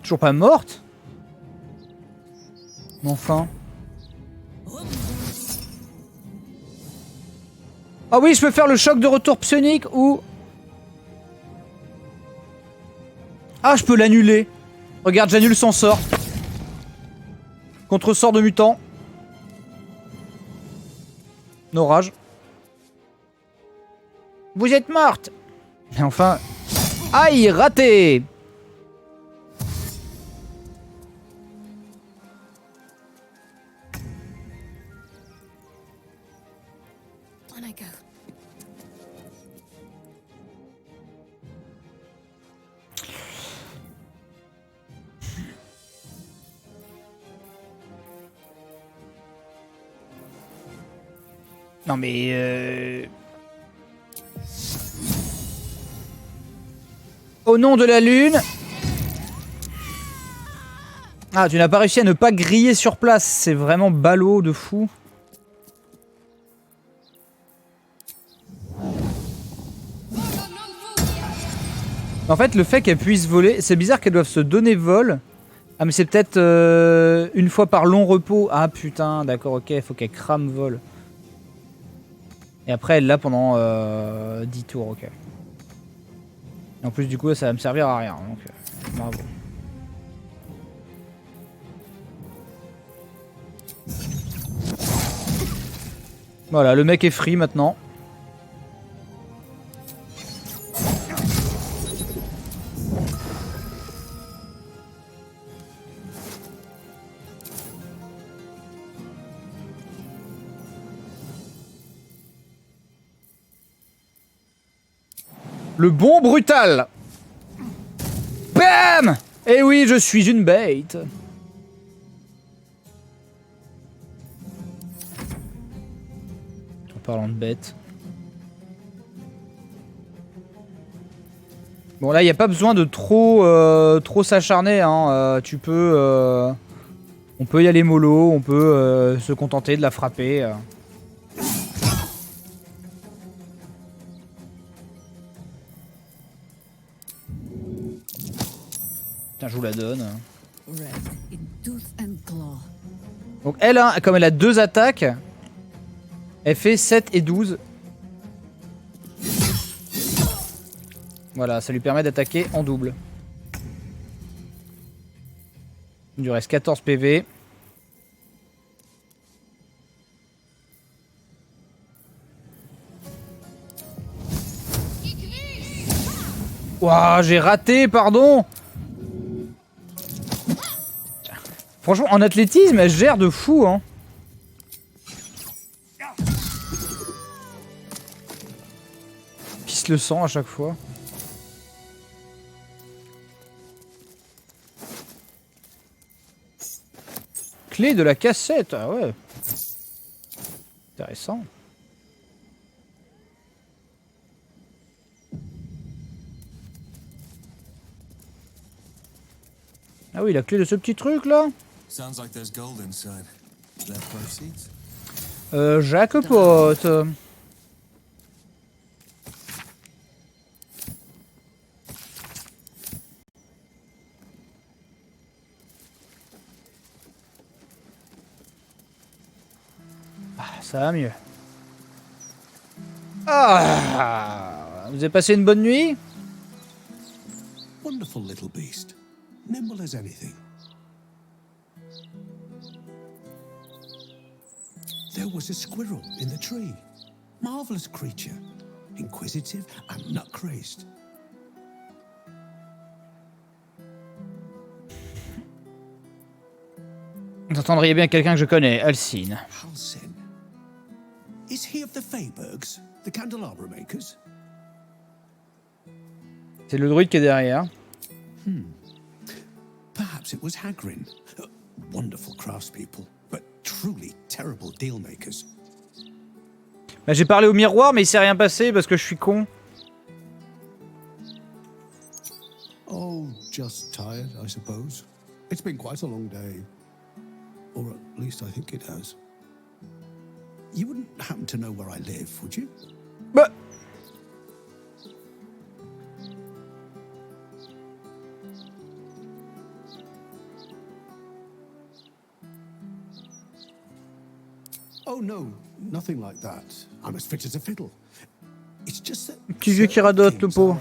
[SPEAKER 1] Toujours pas morte? Mais enfin. Ah oui, je peux faire le choc de retour psionique ou... Ah, je peux l'annuler. Regarde, j'annule son sort. Contre sort de mutant. Orage. Vous êtes morte. Et enfin... Aïe, raté.
[SPEAKER 6] On I go.
[SPEAKER 1] Non mais... Au nom de la lune... Ah, tu n'as pas réussi à ne pas griller sur place. C'est vraiment ballot de fou. En fait, le fait qu'elle puisse voler... C'est bizarre qu'elles doivent se donner vol. Ah, mais c'est peut-être une fois par long repos. Ah putain, d'accord, ok. Il faut qu'elle crame vol. Et après, elle l'a pendant 10 tours, ok. Et en plus, du coup, ça va me servir à rien. Donc, bravo. Voilà, le mec est free maintenant. Le bon brutal. Bam! Eh oui, je suis une bête. En parlant de bête. Bon là, il n'y a pas besoin de trop s'acharner. Hein. Tu peux... on peut y aller mollo, on peut se contenter de la frapper. Tiens, je vous la donne. Donc elle, hein, comme elle a 2 attaques, elle fait 7 et 12. Voilà, ça lui permet d'attaquer en double. Il lui reste 14 PV. Ouah, j'ai raté, pardon. Franchement, en athlétisme, elle gère de fou, hein. Pisse le sang à chaque fois. Clé de la cassette, ah ouais. Intéressant. Ah oui, la clé de ce petit truc là.
[SPEAKER 11] Sounds like there's gold inside. Their proceeds?
[SPEAKER 1] Jackpot. Ah, ça va mieux. Ah, vous avez passé une bonne nuit?
[SPEAKER 11] Wonderful little beast. Nimble as anything. There was a squirrel in the tree. Marvelous creature. Inquisitive and nut-crazed.
[SPEAKER 1] Vous entendriez bien quelqu'un que je connais, Alcine.
[SPEAKER 11] Halcyon. Is he of the Feybergs, the candelabra makers?
[SPEAKER 1] C'est le druide qui est derrière.
[SPEAKER 11] Perhaps it was Hagrin. Wonderful craftspeople, but truly terrible deal makers.
[SPEAKER 1] Bah, j'ai parlé au miroir, mais il s'est rien passé parce que je suis con.
[SPEAKER 11] Oh, just tired, I suppose. It's been quite a long day. Or at least I think it has. You wouldn't happen to know where I live, would you?
[SPEAKER 1] Bah.
[SPEAKER 11] Oh no, nothing like that. I'm as fit as a fiddle. It's just that
[SPEAKER 1] Petit vieux qui radote, le pauvre.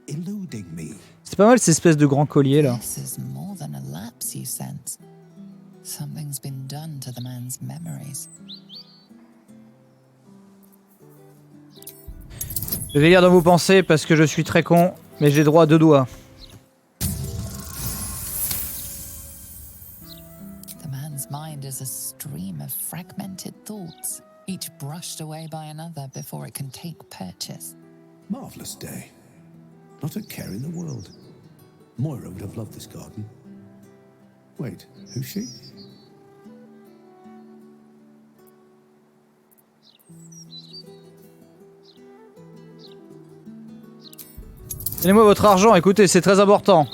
[SPEAKER 11] eluding me.
[SPEAKER 1] C'est pas mal cette espèce de grand collier là.
[SPEAKER 7] This is more than a lapse, you sense. Something's been done to the man's memories.
[SPEAKER 1] Je vais lire dans vos pensées parce que je suis très con, mais j'ai droit à 2 doigts.
[SPEAKER 7] The man's mind is a stream of fragmented thoughts, each brushed away by another before it can take purchase.
[SPEAKER 12] Marvelous day. Not a care in the world. Moira would have loved this garden. Wait, who's she?
[SPEAKER 1] Donnez-moi votre argent, écoutez, c'est très important.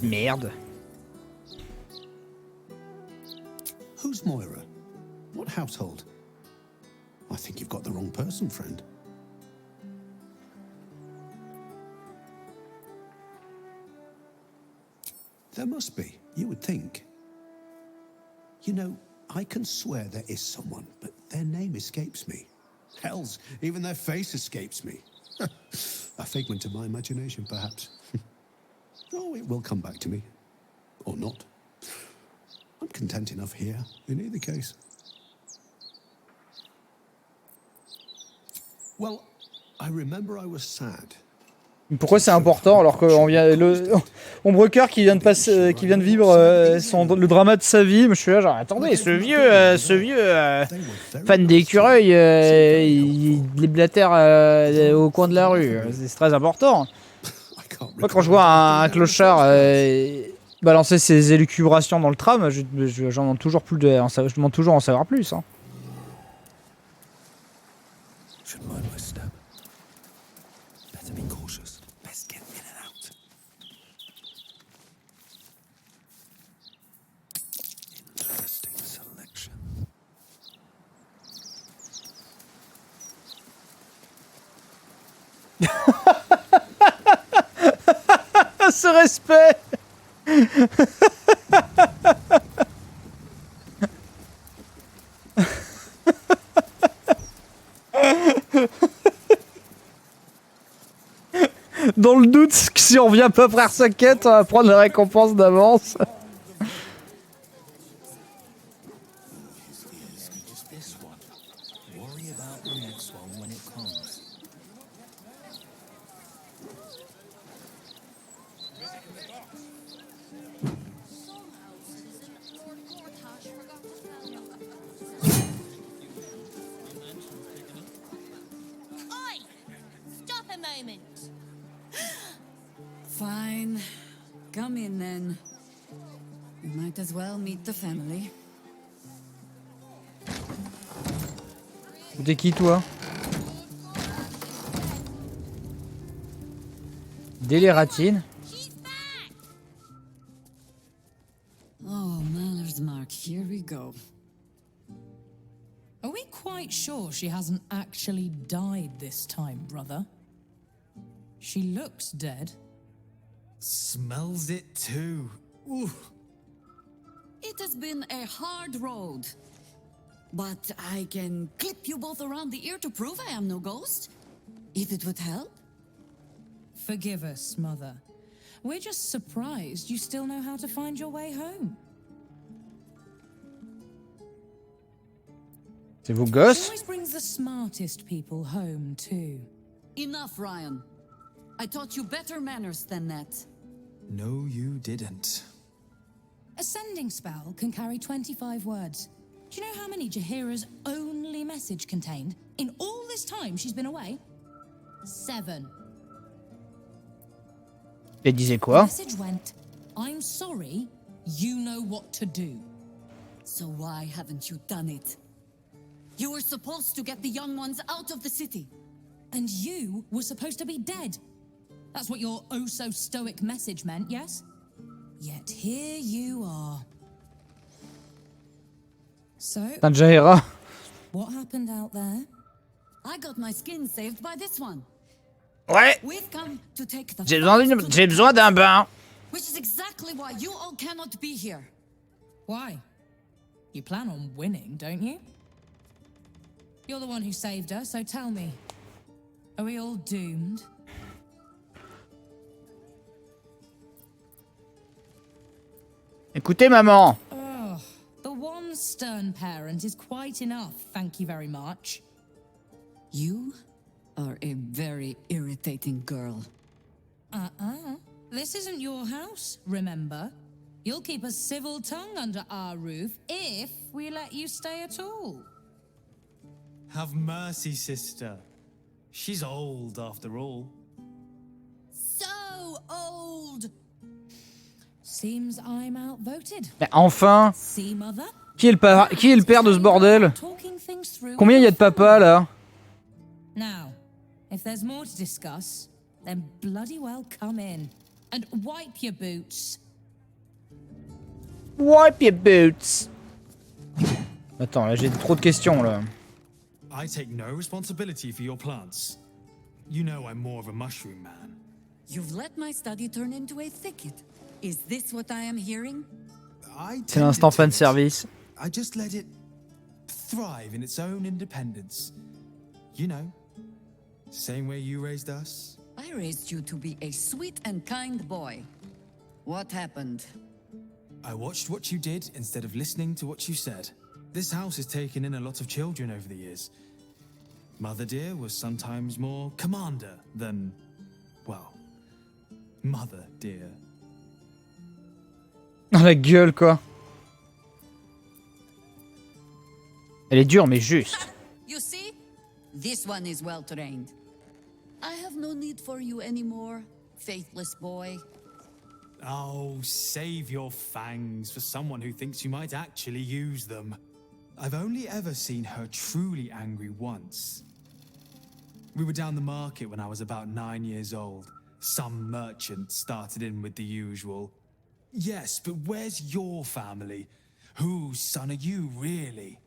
[SPEAKER 1] Merde.
[SPEAKER 12] Who's Moira? What household? I think you've got the wrong person, friend. There must be, you would think. You know, I can swear there is someone, but their name escapes me. Hells, even their face escapes me. A figment of my imagination, perhaps. Oh, it will come back to me. Or not. I'm content enough here, in either case. Well, I remember I was sad.
[SPEAKER 1] Pourquoi c'est important alors qu'on vient Ombrecoeur qui vient de passer, qui vient de vivre le drama de sa vie. Je suis là genre attendez, ce vieux fan d'écureuil, il déblatère au coin de la rue. C'est très important. Moi quand je vois un clochard balancer ses élucubrations dans le tram, j'en demande toujours plus je demande toujours en savoir plus. Hein. Ce respect. Dans le doute que si on vient pas faire sa quête, on va prendre la récompense d'avance.
[SPEAKER 6] Fine. Come in then. You might as well meet the family.
[SPEAKER 1] T'es qui toi? Délératine.
[SPEAKER 6] Oh, Mallard's mark, here we go.
[SPEAKER 13] Are we quite sure she hasn't actually died this time, brother? She looks dead.
[SPEAKER 14] Smells it too. Ooh.
[SPEAKER 6] It has been a hard road. But I can clip you both around the ear to prove I am no ghost. If it would help.
[SPEAKER 13] Forgive us, Mother. We're just surprised you still know how to find your way home.
[SPEAKER 1] C'est vos
[SPEAKER 13] She
[SPEAKER 1] gosses?
[SPEAKER 13] always brings the smartest people home, too.
[SPEAKER 6] Enough, Ryan. I taught you better manners than that.
[SPEAKER 14] No, you didn't.
[SPEAKER 13] A sending spell can carry 25 words. Do you know how many Jaheira's only message contained? In all this time she's been away? 7.
[SPEAKER 1] Elle disait quoi?
[SPEAKER 13] The message went, I'm sorry, you know what to do.
[SPEAKER 6] So why haven't you done it? You were supposed to get the young ones out of the city.
[SPEAKER 13] And you were supposed to be dead. That's what your oh-so-stoic message meant, yes? Yet here you are. So,
[SPEAKER 1] Jaheira.
[SPEAKER 13] what happened out there?
[SPEAKER 6] I got my skin saved by this one.
[SPEAKER 1] Ouais.
[SPEAKER 6] We've come to take the
[SPEAKER 1] J'ai besoin d'un bain.
[SPEAKER 6] which is exactly why you all cannot be here.
[SPEAKER 13] Why? You plan on winning, don't you? You're the one who saved her, so tell me. Are we all doomed?
[SPEAKER 1] Écoutez, maman.
[SPEAKER 13] Oh, the one stern parent is quite enough, thank you very much.
[SPEAKER 6] You are a very irritating girl.
[SPEAKER 13] This isn't your house, remember? You'll keep a civil tongue under our roof if we let you stay at all.
[SPEAKER 14] Have mercy, sister. She's old after all.
[SPEAKER 13] So old! Seems I'm outvoted.
[SPEAKER 1] Mais enfin!
[SPEAKER 13] See, mother?
[SPEAKER 1] Qui est le père de ce bordel? Combien il y a de papas là?
[SPEAKER 13] Now, if there's more to discuss, then bloody well come in. And wipe your boots.
[SPEAKER 1] Wipe your boots. Attends, là j'ai trop de questions là.
[SPEAKER 14] I take no responsibility for your plants. You know I'm more of a mushroom man.
[SPEAKER 6] You've let my study turn into a thicket. Is this what I am hearing?
[SPEAKER 1] C'est l'instant fan service.
[SPEAKER 14] I just let it thrive in its own independence. You know, same way you raised us.
[SPEAKER 6] I raised you to be a sweet and kind boy. What happened?
[SPEAKER 14] I watched what you did instead of listening to what you said. This house has taken in a lot of children over the years. Mother dear was sometimes more commander than, well, mother dear.
[SPEAKER 1] La gueule quoi. Elle est dure mais juste.
[SPEAKER 6] You see? This one is well trained. I have no need for you anymore, faithless boy.
[SPEAKER 14] Oh, save your fangs for someone who thinks you might actually use them. I've only ever seen her truly angry once. We were down the market when I was about 9 years old. Some merchant started in with the usual. Yes, but where's your family? Whose son are you, really?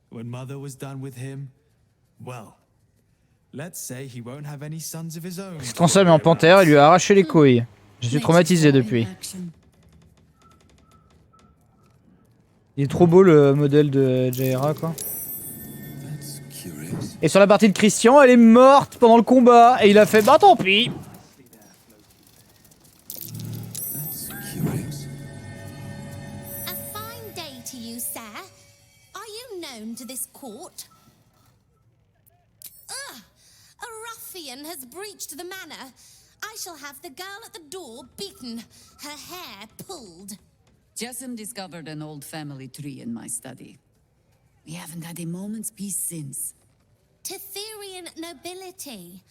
[SPEAKER 14] When Mother was done with him, well, let's say he won't have any sons of his own.
[SPEAKER 1] Il s'est transformé en panthère et lui a arraché les couilles. Je suis traumatisé depuis. Il est trop beau le modèle de Jaira quoi. Et sur la partie de Christian, elle est morte pendant le combat et il a fait bah tant pis.
[SPEAKER 15] A fine day to you, sir. Are you known to this court? Ugh! A ruffian has breached the manor. I shall have the girl at the door beaten, her hair pulled.
[SPEAKER 6] Jessamine discovered an old family tree in my study. We haven't had a moment's peace since.
[SPEAKER 15] Tetherian nobility.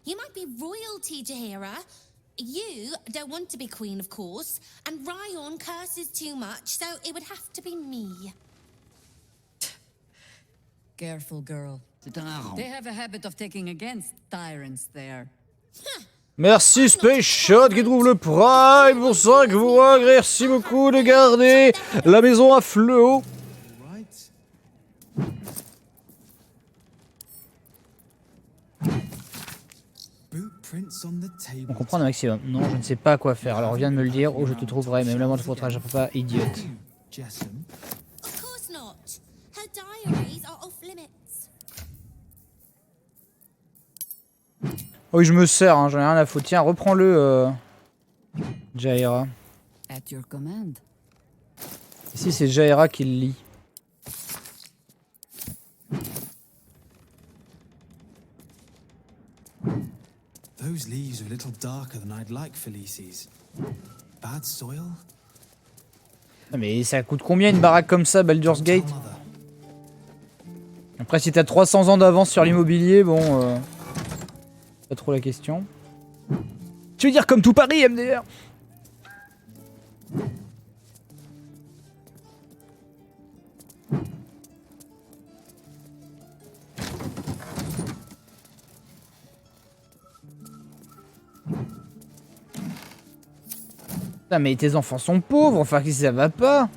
[SPEAKER 15] You might be royalty, Jaheira. You don't want to be queen, of course, and Ryon curses too much, so it would have to be me.
[SPEAKER 6] Careful, girl. They have a habit of taking against tyrants there.
[SPEAKER 1] Merci Space Shot qui trouve le Prime pour 5 mois. Merci beaucoup de garder la maison à flot. On comprend un maximum. Non, je ne sais pas quoi faire. Alors viens de me le dire ou je te trouverai. Même la moindre foutrage, pas idiote.
[SPEAKER 15] Of course not. Her diaries are off limits.
[SPEAKER 1] Oh oui, je me sers, hein, j'en ai rien à foutre. Tiens, reprends-le, Jaira.
[SPEAKER 6] At your command.
[SPEAKER 1] Ici, c'est Jaira qui le lit.
[SPEAKER 14] Those leaves are a little darker than I'd like, Felices. Bad soil?
[SPEAKER 1] Ah, mais ça coûte combien une baraque comme ça, Baldur's Gate? Après, si t'as 300 ans d'avance sur l'immobilier, bon... Pas trop la question. Tu veux dire comme tout Paris, MDR? Putain, mais tes enfants sont pauvres, enfin, que ça va pas.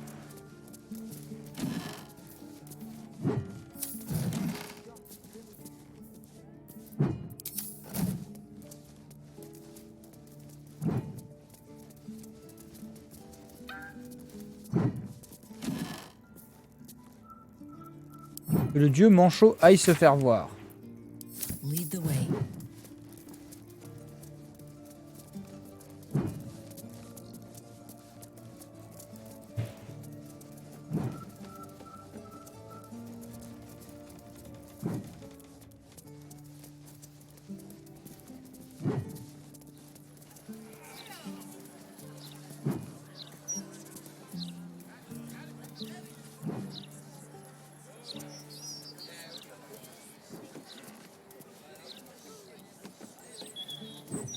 [SPEAKER 1] Que le dieu manchot aille se faire voir.
[SPEAKER 6] Lead the way.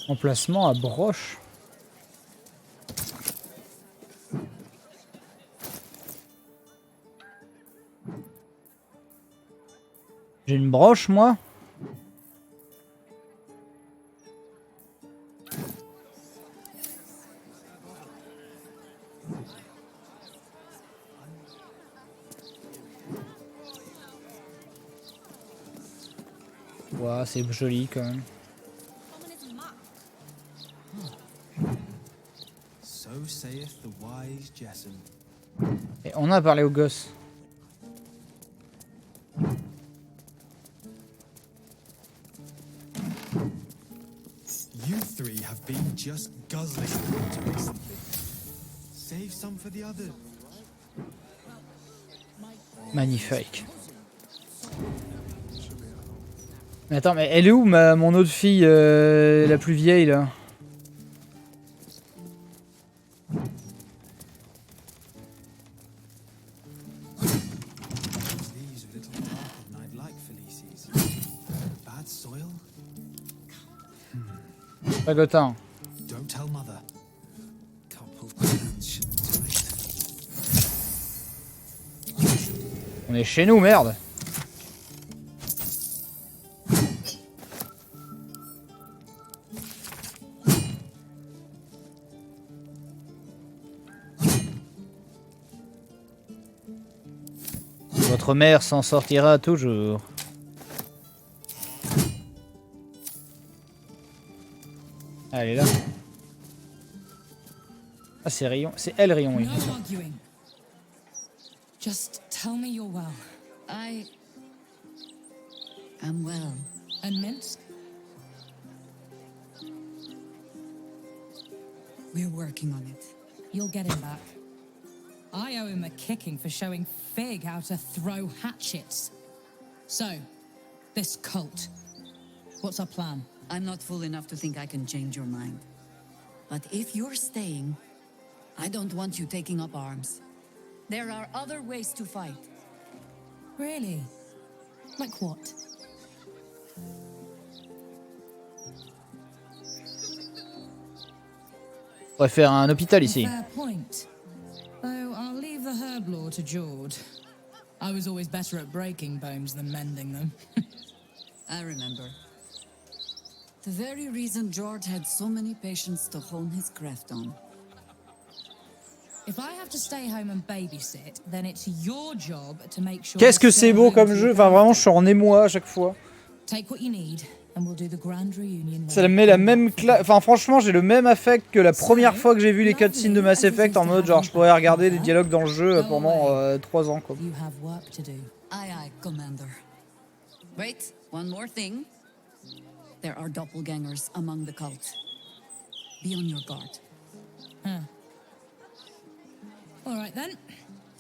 [SPEAKER 1] Emplacement à broche. J'ai une broche, moi? Ouah, c'est joli quand même.
[SPEAKER 14] So saith the wise Jessamine.
[SPEAKER 1] Et on a parlé aux gosses.
[SPEAKER 14] You three have been just guzzling water recently. Save some for the others.
[SPEAKER 1] Magnifique. Mais attends, mais elle est où mon autre fille, la plus vieille là?
[SPEAKER 14] These are a little darker than I'd like, Felices. Bad soil?
[SPEAKER 1] Pagotin.
[SPEAKER 14] Don't tell mother.
[SPEAKER 1] On est chez nous, merde. Votre mère s'en sortira toujours. Ah, elle est là. Ah, c'est Rayon. C'est elle, Rayon, oui.
[SPEAKER 13] No arguing. Just tell me you're well.
[SPEAKER 6] I am well.
[SPEAKER 13] And Minsk?
[SPEAKER 6] We're working on it.
[SPEAKER 13] You'll get him back. I owe him a kicking for showing Fig how to throw hatchets. So, this cult. What's our plan?
[SPEAKER 6] I'm not fool enough to think I can change your mind. But if you're staying, I don't want you taking up arms. There are other ways to fight.
[SPEAKER 13] Really? Like what?
[SPEAKER 1] On pourrait faire un hôpital ici.
[SPEAKER 13] Fair point. Though I'll leave the herb lore to Jord. I was always better at breaking bones than mending them.
[SPEAKER 6] I remember. The very reason George had so many patients to hone his craft on.
[SPEAKER 13] If I have to stay home and babysit, then it's your job to make sure.
[SPEAKER 1] Qu'est-ce que c'est beau comme jeu. Enfin, vraiment, je suis en émoi à chaque fois.
[SPEAKER 13] Take what you need, and we'll do the grand reunion.
[SPEAKER 1] Ça met la même classe. Enfin, franchement, j'ai le même affect que la première fois que j'ai vu les cutscenes de Mass Effect en mode genre je pourrais regarder les dialogues dans le jeu pendant 3 ans quoi.
[SPEAKER 13] You have work to do.
[SPEAKER 6] Aye, aye, Commander. Wait, one more thing. There are doppelgangers among the cult. Be on your guard.
[SPEAKER 13] Huh. All right then.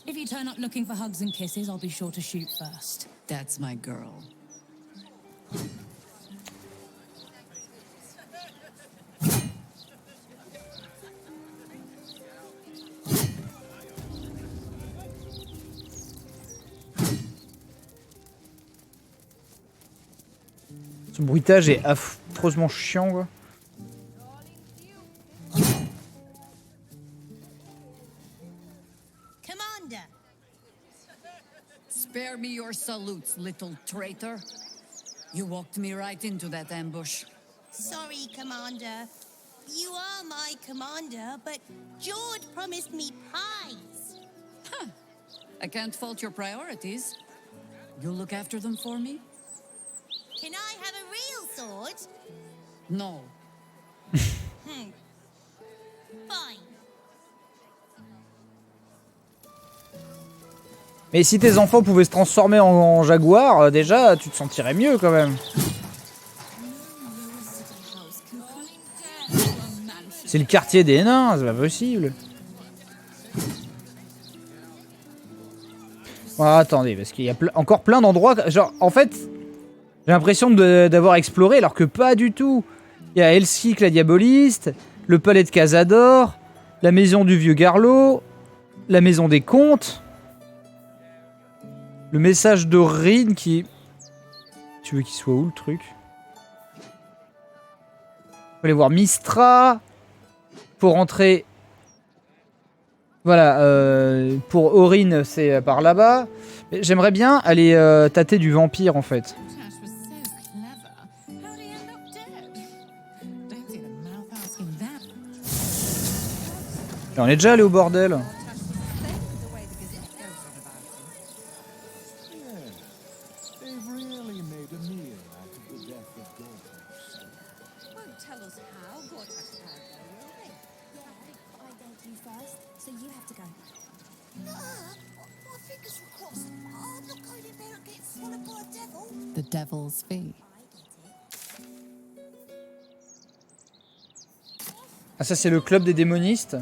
[SPEAKER 13] If you turn up looking for hugs and kisses, I'll be sure to shoot first.
[SPEAKER 6] That's my girl.
[SPEAKER 1] Ce bruitage est affreusement chiant quoi.
[SPEAKER 15] Commander!
[SPEAKER 6] Spare me your salutes, little traitor. You walked me right into that ambush.
[SPEAKER 15] Sorry, Commander. You are my commander, but Jord promised me pies.
[SPEAKER 6] Huh. I can't fault your priorities. You'll look after them for me?
[SPEAKER 15] Can I have a real sword?
[SPEAKER 6] No.
[SPEAKER 15] Fine.
[SPEAKER 1] Mais si tes enfants pouvaient se transformer en jaguar, déjà tu te sentirais mieux quand même. C'est le quartier des nains, c'est pas possible. Oh, attendez, parce qu'il y a encore plein d'endroits. Genre, en fait, j'ai l'impression d'avoir exploré, alors que pas du tout. Il y a Elsik la diaboliste, le palais de Cazador, la maison du vieux Garlot, la maison des comtes. Le message de Rin qui... Tu veux qu'il soit où le truc? Faut aller voir Mistra. Pour rentrer... Voilà, pour Orin, c'est par là-bas. J'aimerais bien aller tâter du vampire, en fait. Et on est déjà allé au bordel.
[SPEAKER 7] The devil's fee.
[SPEAKER 1] Ah, ça c'est le club des démonistes.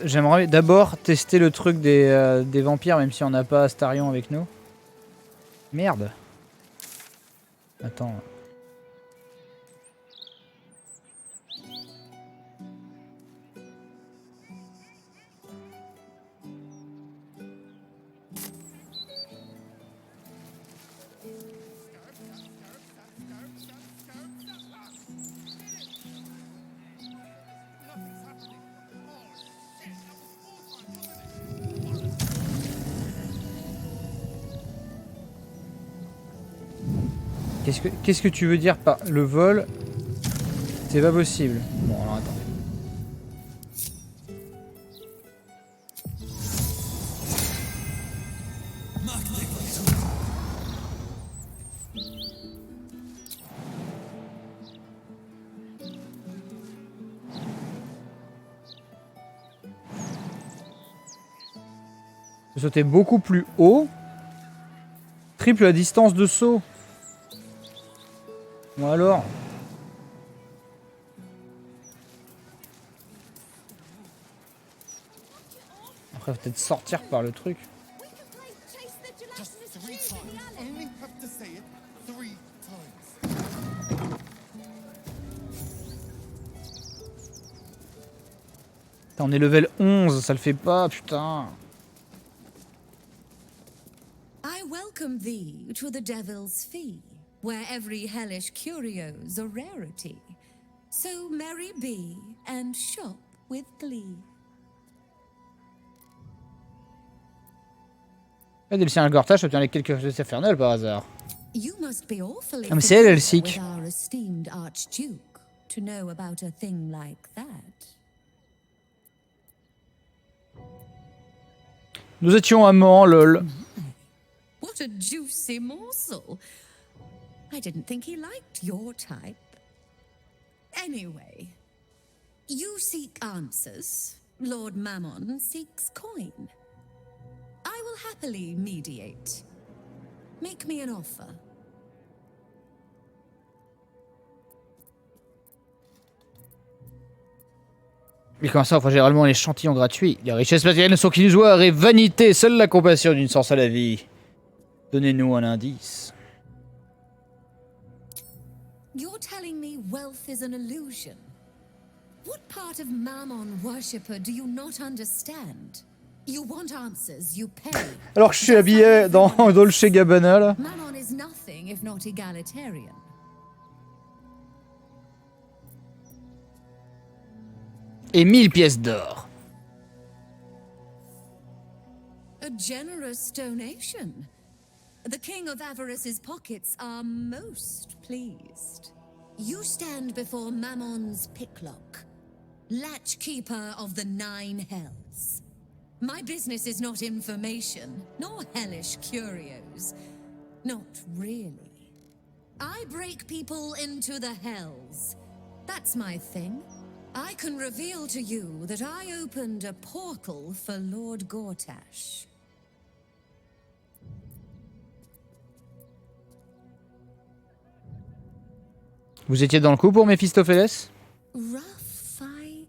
[SPEAKER 1] J'aimerais d'abord tester le truc des vampires, même si on n'a pas Astarion avec nous. Merde. Attends. Qu'est-ce que tu veux dire par le vol? C'est pas possible. Bon, alors attends. Je vais sauter beaucoup plus haut. Triple la distance de saut. Bon alors. Après faut peut-être sortir par le truc. Putain, on est level 11, ça le fait pas, putain.
[SPEAKER 6] I welcome thee to the Devil's Fee, where every hellish curio's a rarity. So merry be and shop with glee.
[SPEAKER 1] Delcien Algortage obtient les quelques choses infernales par hasard.
[SPEAKER 6] You must be awfully
[SPEAKER 1] Ah, mais c'est elle, elle
[SPEAKER 6] familiar
[SPEAKER 1] sick.
[SPEAKER 6] with our esteemed Archduke to know about a thing like that.
[SPEAKER 1] Nous étions amants, lol.
[SPEAKER 6] What a juicy morsel. I didn't think he liked your type. Anyway, you seek answers. Lord Mammon seeks coin. I will happily mediate. Make me an offer.
[SPEAKER 1] Mais comment ça offre généralement l'échantillon gratuit? Les richesses matérielles ne sont qu'illusoires et vanité. Seule la compassion d'une sens à la vie. Donnez-nous un indice.
[SPEAKER 6] You're telling me wealth is an illusion. What part of Mammon worshipper do you not understand? You want answers, you pay.
[SPEAKER 1] Alors je suis habillé dans Dolce Gabbana là.
[SPEAKER 6] Mammon is nothing if not egalitarian.
[SPEAKER 1] Et 1000 pièces d'or.
[SPEAKER 6] A generous donation. The King of Avarice's pockets are most pleased. You stand before Mammon's picklock, latchkeeper of the 9 hells. My business is not information, nor hellish curios. Not really. I break people into the hells. That's my thing. I can reveal to you that I opened a portal for Lord Gortash.
[SPEAKER 1] Vous étiez dans le coup pour Méphistophélès?
[SPEAKER 6] Raphael.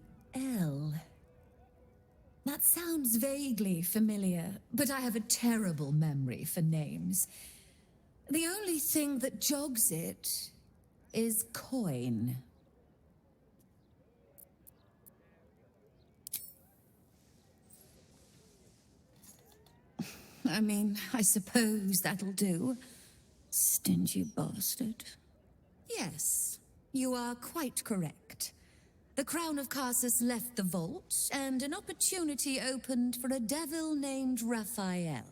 [SPEAKER 6] That sounds vaguely familiar, but I have a terrible memory for names. The only thing that jogs it is coin. I mean, I suppose that'll do. Stingy bastard. Yes, you are quite correct. The Crown of Carsus left the vault, and an opportunity opened for a devil named Raphael.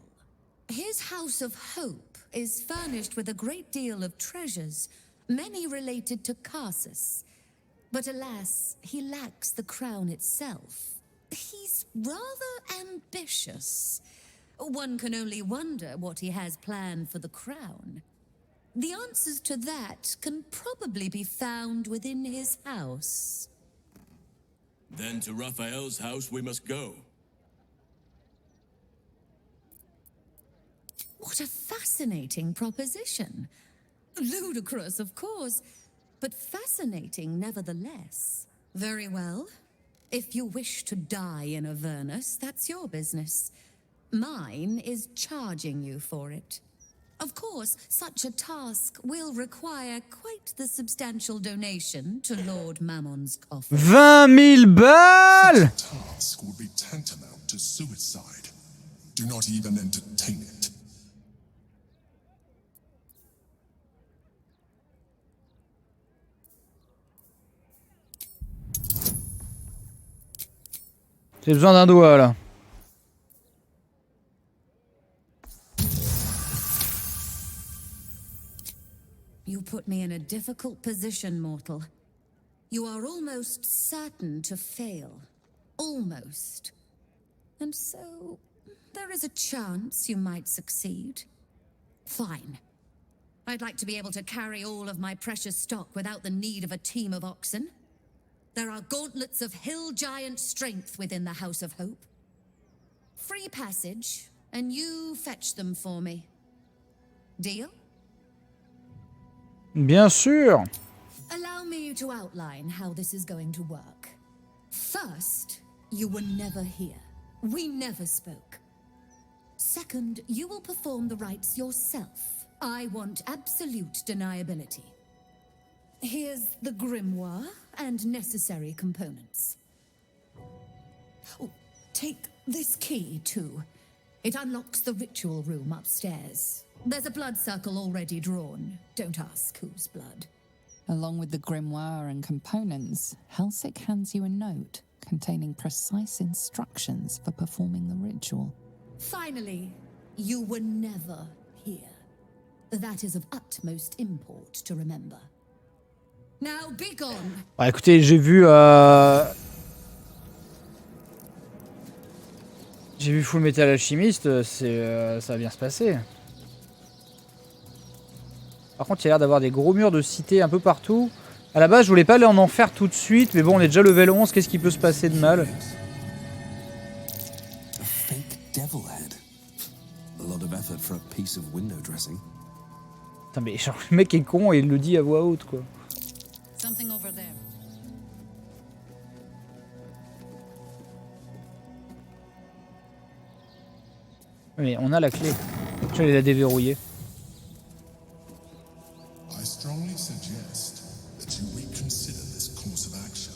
[SPEAKER 6] His House of Hope is furnished with a great deal of treasures, many related to Carsus. But alas, he lacks the crown itself. He's rather ambitious. One can only wonder what he has planned for the crown. The answers to that can probably be found within his house.
[SPEAKER 3] Then to Raphael's house we must go.
[SPEAKER 6] What a fascinating proposition. Ludicrous, of course, but fascinating nevertheless. Very well. If you wish to die in Avernus, that's your business. Mine is charging you for it. Of course, such a task will require quite the substantial donation to Lord Mammon's coffin.
[SPEAKER 1] 20 000 balles!
[SPEAKER 16] Such a task would be tantamount to suicide. Do not even entertain it.
[SPEAKER 1] J'ai besoin d'un doigt là.
[SPEAKER 6] You put me in a difficult position, mortal. You are almost certain to fail. Almost. And so, there is a chance you might succeed. Fine. I'd like to be able to carry all of my precious stock without the need of a team of oxen. There are gauntlets of hill giant strength within the House of Hope. Free passage, and you fetch them for me. Deal?
[SPEAKER 1] Bien sûr.
[SPEAKER 6] Allow me to outline how this is going to work. First, you were never here. We never spoke. Second, you will perform the rites yourself. I want absolute deniability. Here's the grimoire and necessary components. Oh, take this key, too. It unlocks the ritual room upstairs. There's a blood circle already drawn. Don't ask whose blood.
[SPEAKER 7] Along with the grimoire and components, Helsik hands you a note containing precise instructions for performing the ritual.
[SPEAKER 6] Finally, you were never here. That is of utmost import to remember. Now be gone.
[SPEAKER 1] Bah, écoutez, j'ai vu Full Metal Alchemist, ça va bien se passer. Par contre, il y a l'air d'avoir des gros murs de cité un peu partout. À la base, je voulais pas aller en enfer tout de suite, mais bon, on est déjà level 11, qu'est-ce qui peut se passer de mal? Putain, mais genre, le mec est con et il le dit à voix haute, quoi. Mais on a la clé. Je vais aller la déverrouiller.
[SPEAKER 16] I strongly suggest that you reconsider this course of action.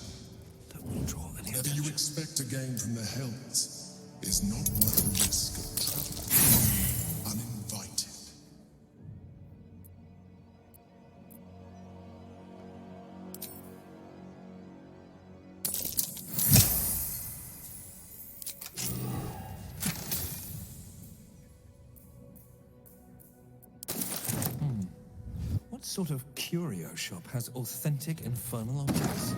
[SPEAKER 16] Whatever you expect to gain from the Hells is not worth the risk of travel uninvited.
[SPEAKER 5] What sort of curio shop has authentic infernal objects?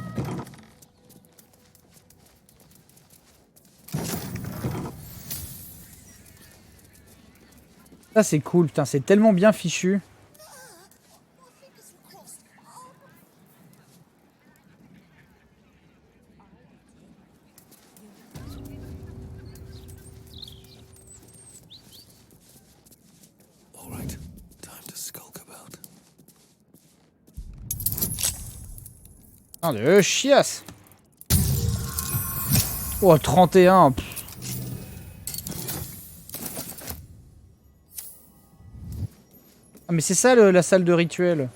[SPEAKER 1] Ça c'est cool, putain, c'est tellement bien fichu. Ah, de chiasse. Oh, 31. Pff. Ah, mais c'est ça la salle de rituel.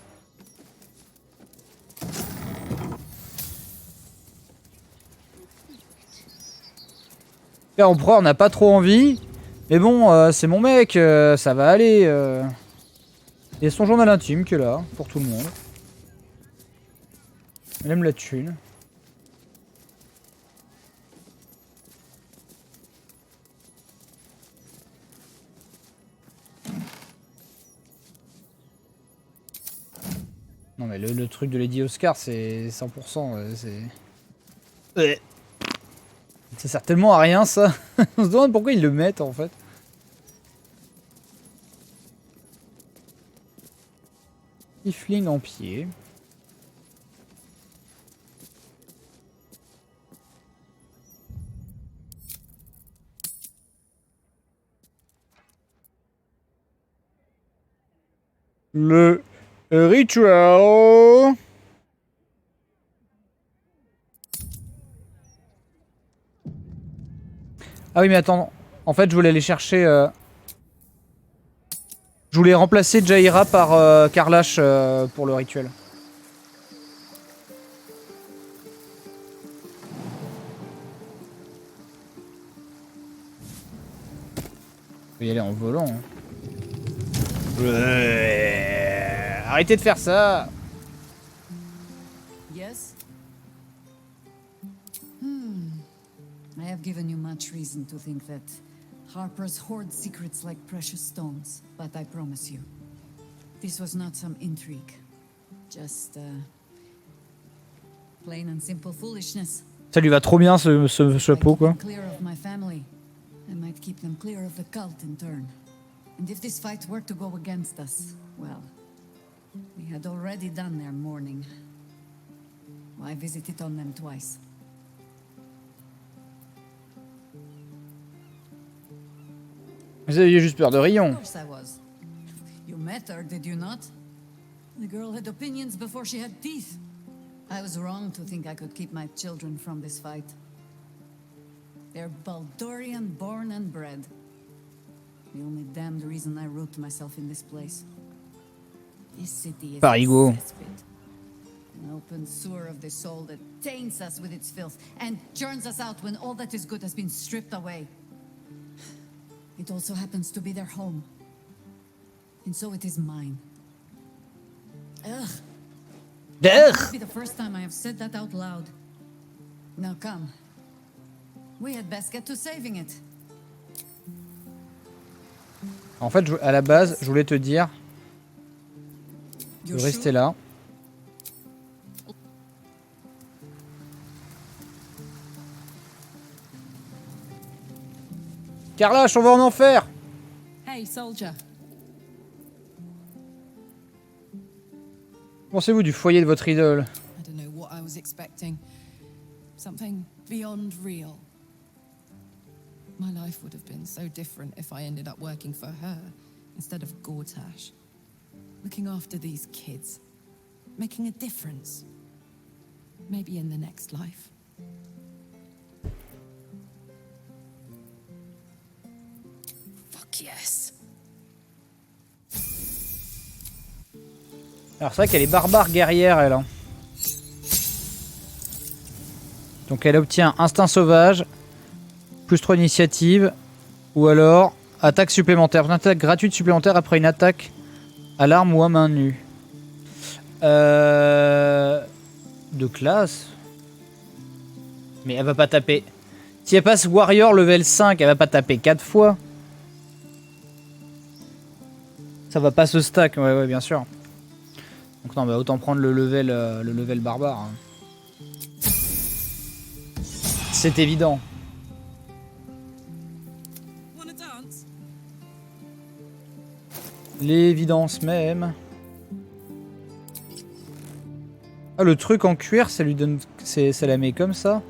[SPEAKER 1] Là, empereur n'a pas trop envie. Mais bon, c'est mon mec, ça va aller. Il y a son journal intime qui est là, pour tout le monde. Elle aime la thune. Non mais le truc de Lady Oscar, c'est 100%, c'est... Ouais. Ça sert tellement à rien, ça. On se demande pourquoi ils le mettent, en fait. Tiefling en pied. Le rituel. Ah oui mais attends, en fait je voulais aller chercher... Je voulais remplacer Jaira par Karlash pour le rituel. Je vais y aller en volant. Hein. Ouais. Arrêtez de faire ça.
[SPEAKER 7] Yes? I have given you much reason to think that Harper's hoard secrets like precious stones, but I promise you, this was not some intrigue. Just plain and simple foolishness.
[SPEAKER 1] Ça lui va trop bien ce chapeau quoi.
[SPEAKER 7] Clear of my family, I might keep them clear of the cult in turn. And if this fight were to go against us, well, we had already done their mourning. Why visit it on them twice?
[SPEAKER 1] Vous aviez juste peur de Rion.
[SPEAKER 7] Of course I was. You met her, did you not? The girl had opinions before she had teeth. I was wrong to think I could keep my children from this fight. They're Baldurian born and bred. The only damned reason I root myself in this place. This city is a cesspit. An open sewer of the soul that taints us with its filth and churns us out when all that is good has been stripped away. It also happens to be their home. And so it is mine. Ugh. This will be the first time I have said that out loud. Now come. We had best get to saving it.
[SPEAKER 1] En fait, à la base, je voulais te dire de rester là. Karlash, on va en enfer.
[SPEAKER 9] Hey, soldier.
[SPEAKER 1] Pensez-vous du foyer de votre idole?
[SPEAKER 9] I don't know what I was expecting. Something beyond real. My life would have been so different if I ended up working for her instead of Gortash. Looking after these kids. Making a difference. Maybe in the next life.
[SPEAKER 7] Fuck yes.
[SPEAKER 1] Alors c'est vrai qu'elle est barbare guerrière elle. Hein. Donc elle obtient instinct sauvage, plus 3 initiative, ou alors attaque supplémentaire. Une attaque gratuite supplémentaire après une attaque à l'arme ou à main nue. De classe. Mais elle va pas taper. Si elle passe Warrior level 5, elle va pas taper 4 fois. Ça va pas se stack, ouais bien sûr. Donc non, bah autant prendre le level barbare. Hein. C'est évident. L'évidence même. Ah, le truc en cuir, ça lui donne... ça la met comme ça.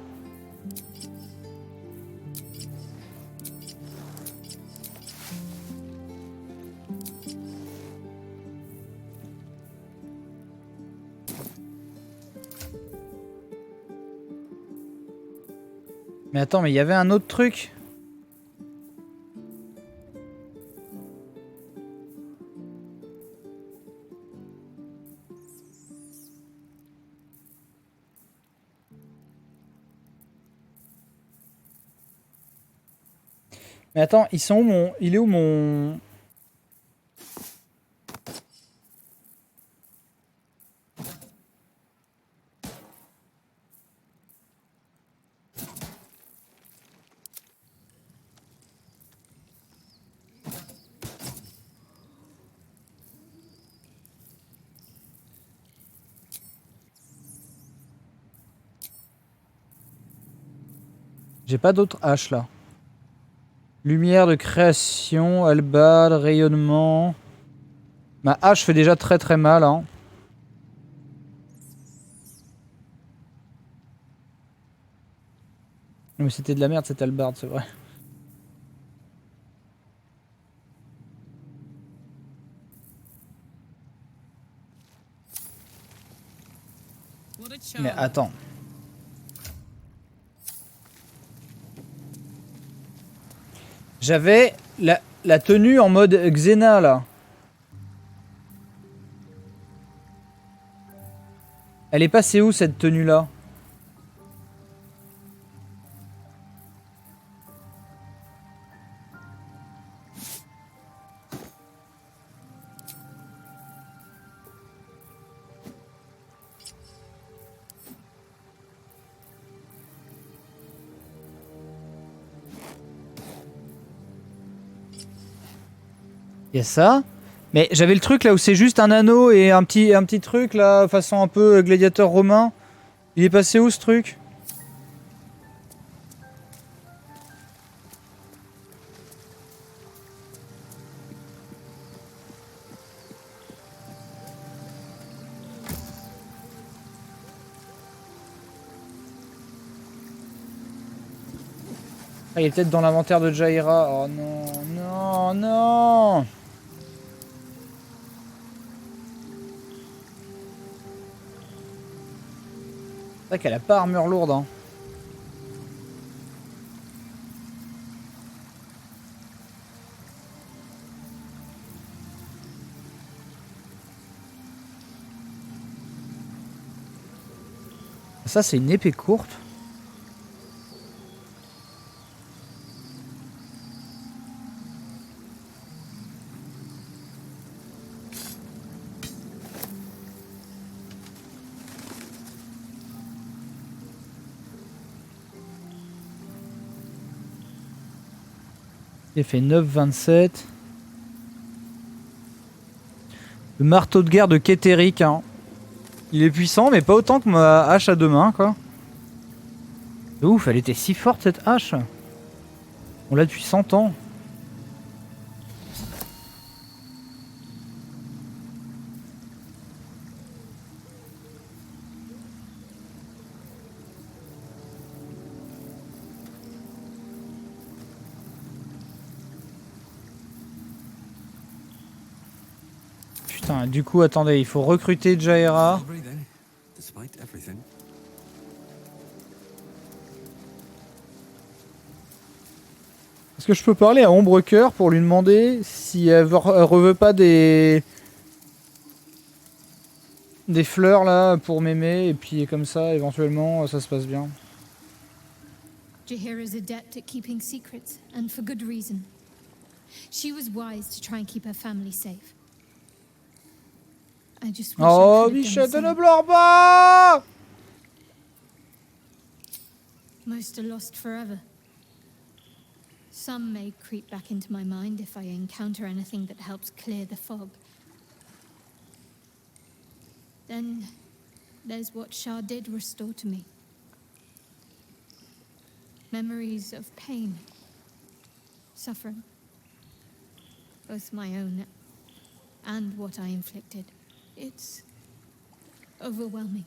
[SPEAKER 1] Mais attends, mais il y avait un autre truc. Mais attends, ils sont où mon... Il est où mon... J'ai pas d'autres haches là. Lumière de création, hallebarde, rayonnement. Ma hache fait déjà très très mal. Hein. Mais c'était de la merde cette hallebarde, c'est vrai. Mais attends. J'avais la tenue en mode Xena là. Elle est passée où cette tenue là? Il y a ça. Mais j'avais le truc là où c'est juste un anneau et un petit truc là, façon un peu gladiateur romain. Il est passé où ce truc? Ah, il est peut-être dans l'inventaire de Jaira. Oh non, non, non! C'est vrai qu'elle a pas armure lourde. Hein. Ça, c'est une épée courte. Il fait 9,27. Le marteau de guerre de Kétéric. Hein. Il est puissant, mais pas autant que ma hache à deux mains, quoi. Ouf, elle était si forte cette hache. On l'a depuis 100 ans. Putain, du coup, attendez, il faut recruter Jaira. Est-ce que je peux parler à Ombrecoeur pour lui demander si elle reveut pas des fleurs là pour m'aimer et puis comme ça éventuellement ça se passe bien.
[SPEAKER 2] Jaheira's adept at keeping secrets, and for good reason. She was wise to try and keep her family safe. I just wish
[SPEAKER 1] Oh
[SPEAKER 2] I could have done the
[SPEAKER 1] Bichette, ne
[SPEAKER 2] same.
[SPEAKER 1] pleure pas!
[SPEAKER 2] Most are lost forever. Some may creep back into my mind if I encounter anything that helps clear the fog. Then there's what Shah did restore to me. Memories of pain, suffering, both my own and what I inflicted. It's overwhelming.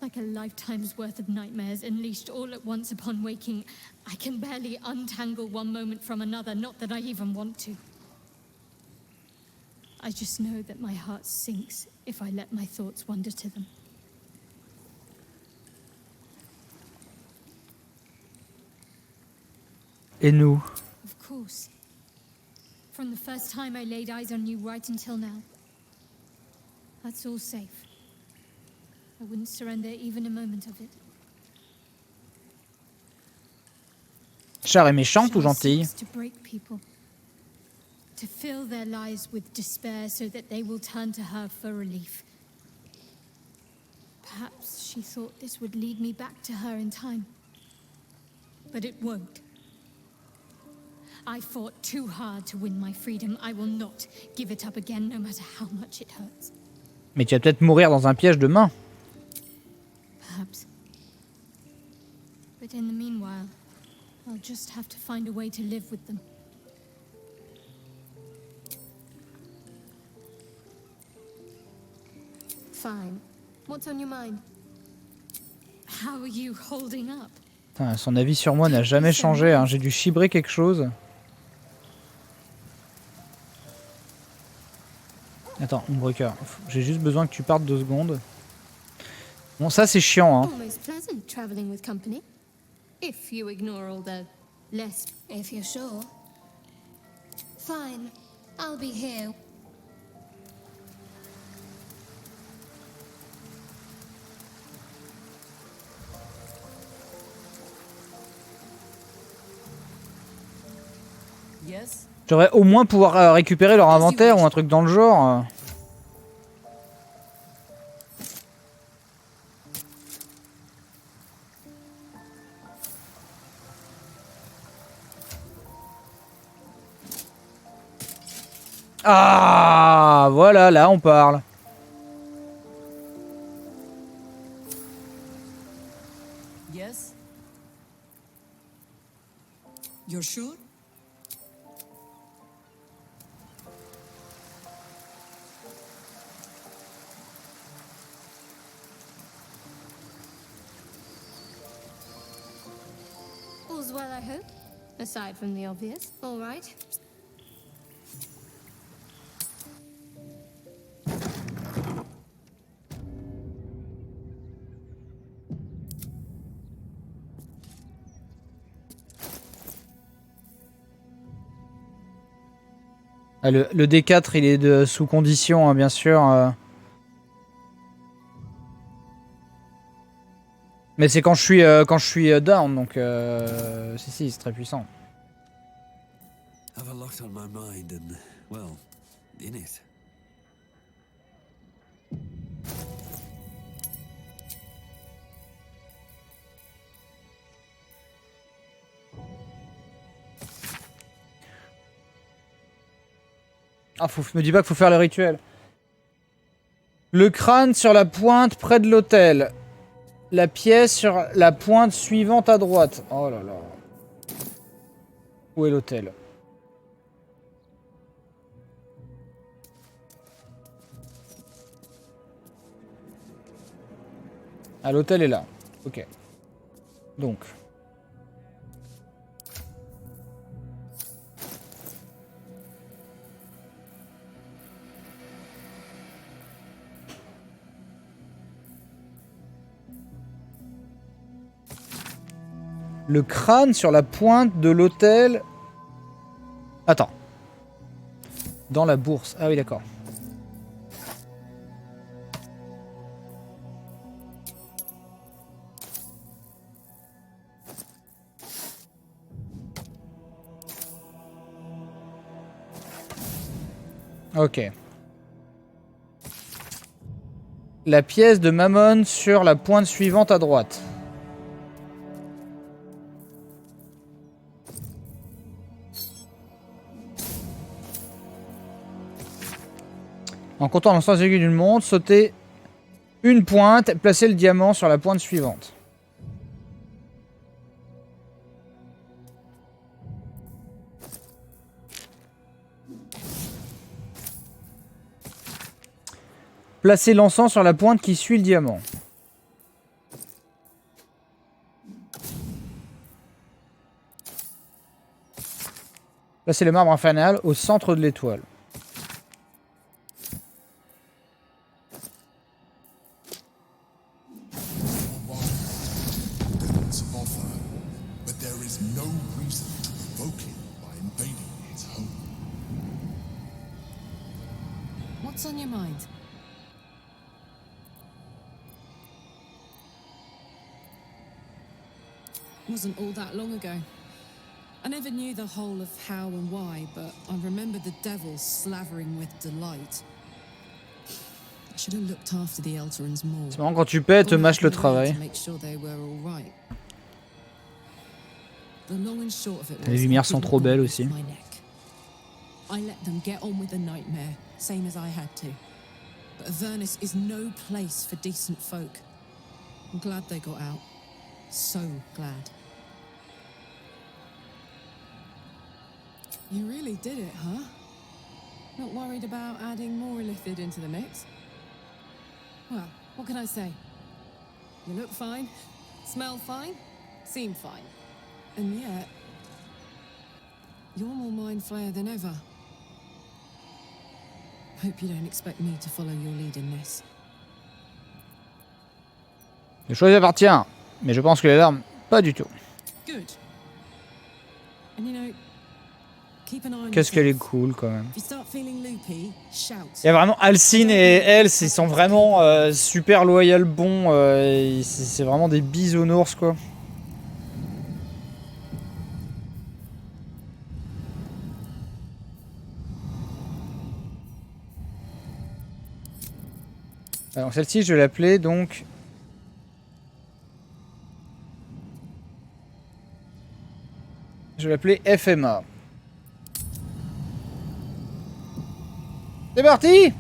[SPEAKER 2] Like a lifetime's worth of nightmares unleashed all at once upon waking. I can barely untangle one moment from another, not that I even want to. I just know that my heart sinks if I let my thoughts wander to them.
[SPEAKER 1] Et nous?
[SPEAKER 2] Of course. From the first time I laid eyes on you right until now. That's all safe. I wouldn't surrender even a moment of it.
[SPEAKER 1] Char est méchante ou
[SPEAKER 2] Shah
[SPEAKER 1] gentille?
[SPEAKER 2] seeks to break people, to fill their lives with despair so that they will turn to her for relief. Perhaps she thought this would lead me back to her in time. But it won't. I fought too hard to win my freedom. I will not give it up again, no matter how much it hurts.
[SPEAKER 1] Mais tu vas peut-être mourir dans un piège demain.
[SPEAKER 2] Perhaps. But in the meanwhile, I'll just have to find a way to live with them. Fine. What's on your mind? How are you holding up?
[SPEAKER 1] Putain, son avis sur moi n'a jamais changé, hein. J'ai dû chibrer quelque chose. Attends, Umbrika, j'ai juste besoin que tu partes 2 secondes. Bon, ça c'est chiant, hein.
[SPEAKER 2] Almost pleasant traveling with company. If you ignore all the less. If you're sure. Fine. I'll be here.
[SPEAKER 9] Yes?
[SPEAKER 1] J'aurais au moins pouvoir récupérer leur inventaire ou un truc dans le genre. Ah, voilà, là on parle.
[SPEAKER 9] Yes? You're sure?
[SPEAKER 2] All's well, I hope. Aside from the obvious. All right.
[SPEAKER 1] Ah, le D4 il est sous condition, hein, bien sûr. Mais c'est quand je suis down, donc si c'est très puissant.
[SPEAKER 17] Have a lot on my mind and, well, in it.
[SPEAKER 1] Ah, me dis pas qu'il faut faire le rituel. Le crâne sur la pointe près de l'autel. La pièce sur la pointe suivante à droite. Oh là là. Où est l'autel? Ah, l'autel est là. Ok. Donc. Le crâne sur la pointe de l'autel. Attends. Dans la bourse. Ah oui, d'accord. Ok. La pièce de Mammon sur la pointe suivante à droite. En comptant l'ensemble des aiguilles d'une montre, sautez une pointe et placez le diamant sur la pointe suivante. Placez l'encens sur la pointe qui suit le diamant. Placez le marbre infernal au centre de l'étoile.
[SPEAKER 16] But there is no reason to provoke him by invading his home.
[SPEAKER 9] What's on your mind? Wasn't all that long ago. I never knew the whole of how and why, but I remember the devil slavering with delight. I should have looked after the Elterans more.
[SPEAKER 1] C'est marrant, quand tu paies, te mâche le travail. Les lumières sont trop belles aussi.
[SPEAKER 9] I let them get on with the nightmare, same as I had to. But Avernus is no place for decent folk. I'm glad they got out. So glad. You really did it, huh? Not worried about adding more illithid into the mix? Well, what can I say? You look fine, smell fine, seem fine. And yet, you're more mind flayer than ever. Hope you don't expect me to follow your lead in this.
[SPEAKER 1] Le choix appartient, mais je pense que les larmes, pas du tout.
[SPEAKER 9] Good. And you know, keep an eye on
[SPEAKER 1] Qu'est-ce qu'elle est
[SPEAKER 9] yourself.
[SPEAKER 1] cool quand même.
[SPEAKER 9] If you start feeling loopy, shout.
[SPEAKER 1] Il y a vraiment Alcine et Else, ils sont vraiment super loyal bons. C'est vraiment des bisounours quoi. Alors celle-ci je vais l'appeler donc... Je vais l'appeler FMA. C'est parti!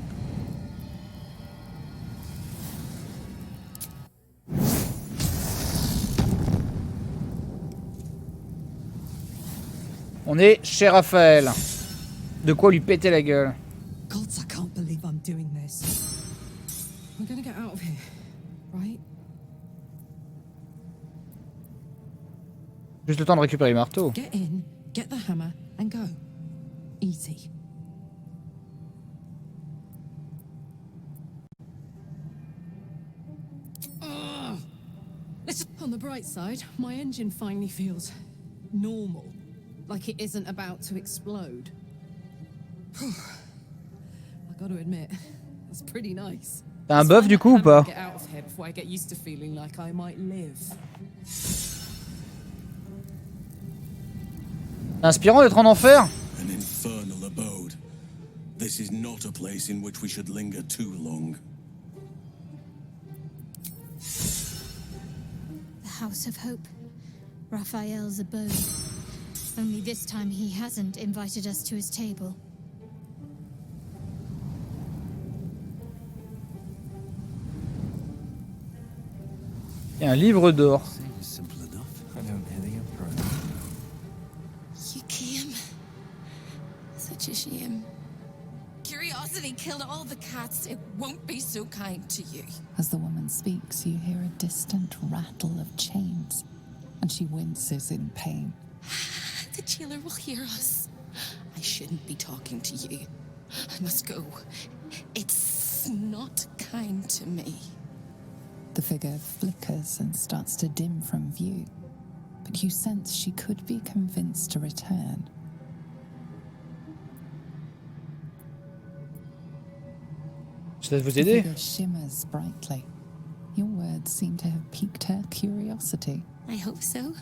[SPEAKER 1] On est chez Raphaël. De quoi lui péter la gueule.
[SPEAKER 9] Gods, I can't believe I'm doing this. I'm gonna get out of here, right?
[SPEAKER 1] Juste le temps de récupérer le marteau.
[SPEAKER 9] Get in, get the hammer, and go. Easy. Ugh. Listen, on the bright side, my engine finally feels normal. Like it isn't about to explode. I gotta admit, that's pretty nice.
[SPEAKER 1] T'as un buff du coup ou pas?
[SPEAKER 9] Get out of here before I get used to feeling like I might live.
[SPEAKER 1] Inspirant d'être en enfer.
[SPEAKER 3] An infernal abode. This is not a place in which we should linger too long.
[SPEAKER 2] The House of Hope. Raphael's abode. Only this time he hasn't invited us to his table.
[SPEAKER 1] Il y a un livre d'or.
[SPEAKER 6] You came. Such a shame. Curiosity killed all the cats. It won't be so kind to you.
[SPEAKER 7] As the woman speaks, you hear a distant rattle of chains, and she winces in pain.
[SPEAKER 6] The jailer will hear us. I shouldn't be talking to you. I must go. It's not kind to me.
[SPEAKER 7] The figure flickers and starts to dim from view, but you sense she could be convinced to return.
[SPEAKER 1] Je vais vous
[SPEAKER 7] The
[SPEAKER 1] aider.
[SPEAKER 7] figure shimmers brightly. Your words seem to have piqued her curiosity.
[SPEAKER 6] I hope so.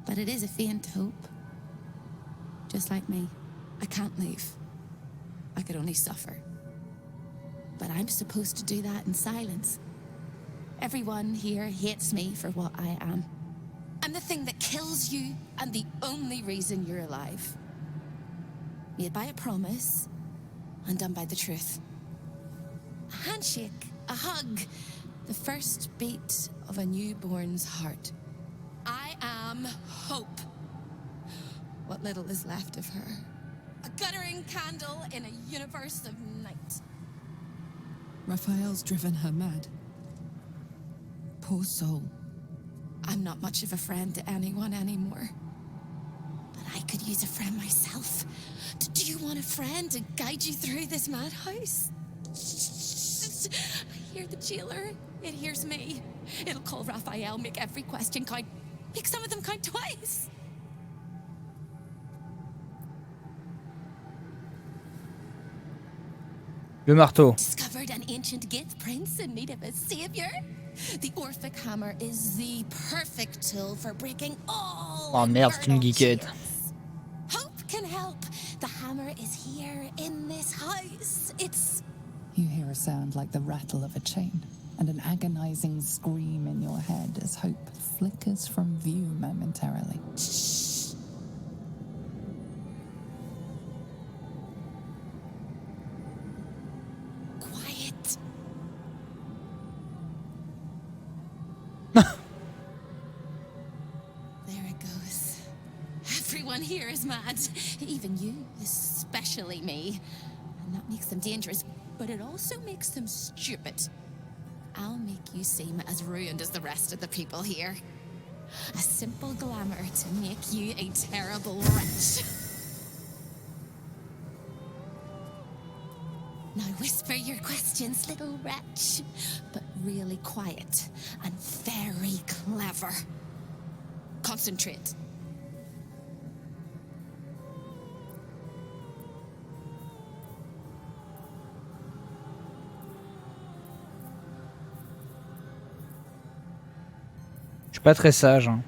[SPEAKER 6] But it is a faint hope. Just like me. I can't leave. I could only suffer. But I'm supposed to do that in silence. Everyone here hates me for what I am. I'm the thing that kills you and the only reason you're alive. Made by a promise, undone by the truth. A handshake, a hug, the first beat of a newborn's heart. I am hope. What little is left of her. A guttering candle in a universe of night.
[SPEAKER 9] Raphael's driven her mad. Poor soul.
[SPEAKER 6] I'm not much of a friend to anyone anymore. But I could use a friend myself. Do you want a friend to guide you through this madhouse? I hear the jailer. It hears me. It'll call Raphael, make every question count. Make some of them count twice.
[SPEAKER 1] Le marteau.
[SPEAKER 6] Discovered an ancient gift, prince in need of a savior. The Orphic hammer is the perfect tool for breaking all
[SPEAKER 1] Oh merde, c'est une geekette.
[SPEAKER 15] Hope can help. The hammer is here in this house. It's...
[SPEAKER 7] You hear a sound like the rattle of a chain, and an agonizing scream in your head as hope flickers from view momentarily.
[SPEAKER 15] Quiet. There it goes. Everyone here is mad. Even you, especially me. And that makes them dangerous, but it also makes them stupid. I'll make you seem as ruined as the rest of the people here. A simple glamour to make you a terrible wretch. Now whisper your questions, little wretch, but really quiet and very clever. Concentrate.
[SPEAKER 1] Je suis pas très sage, hein.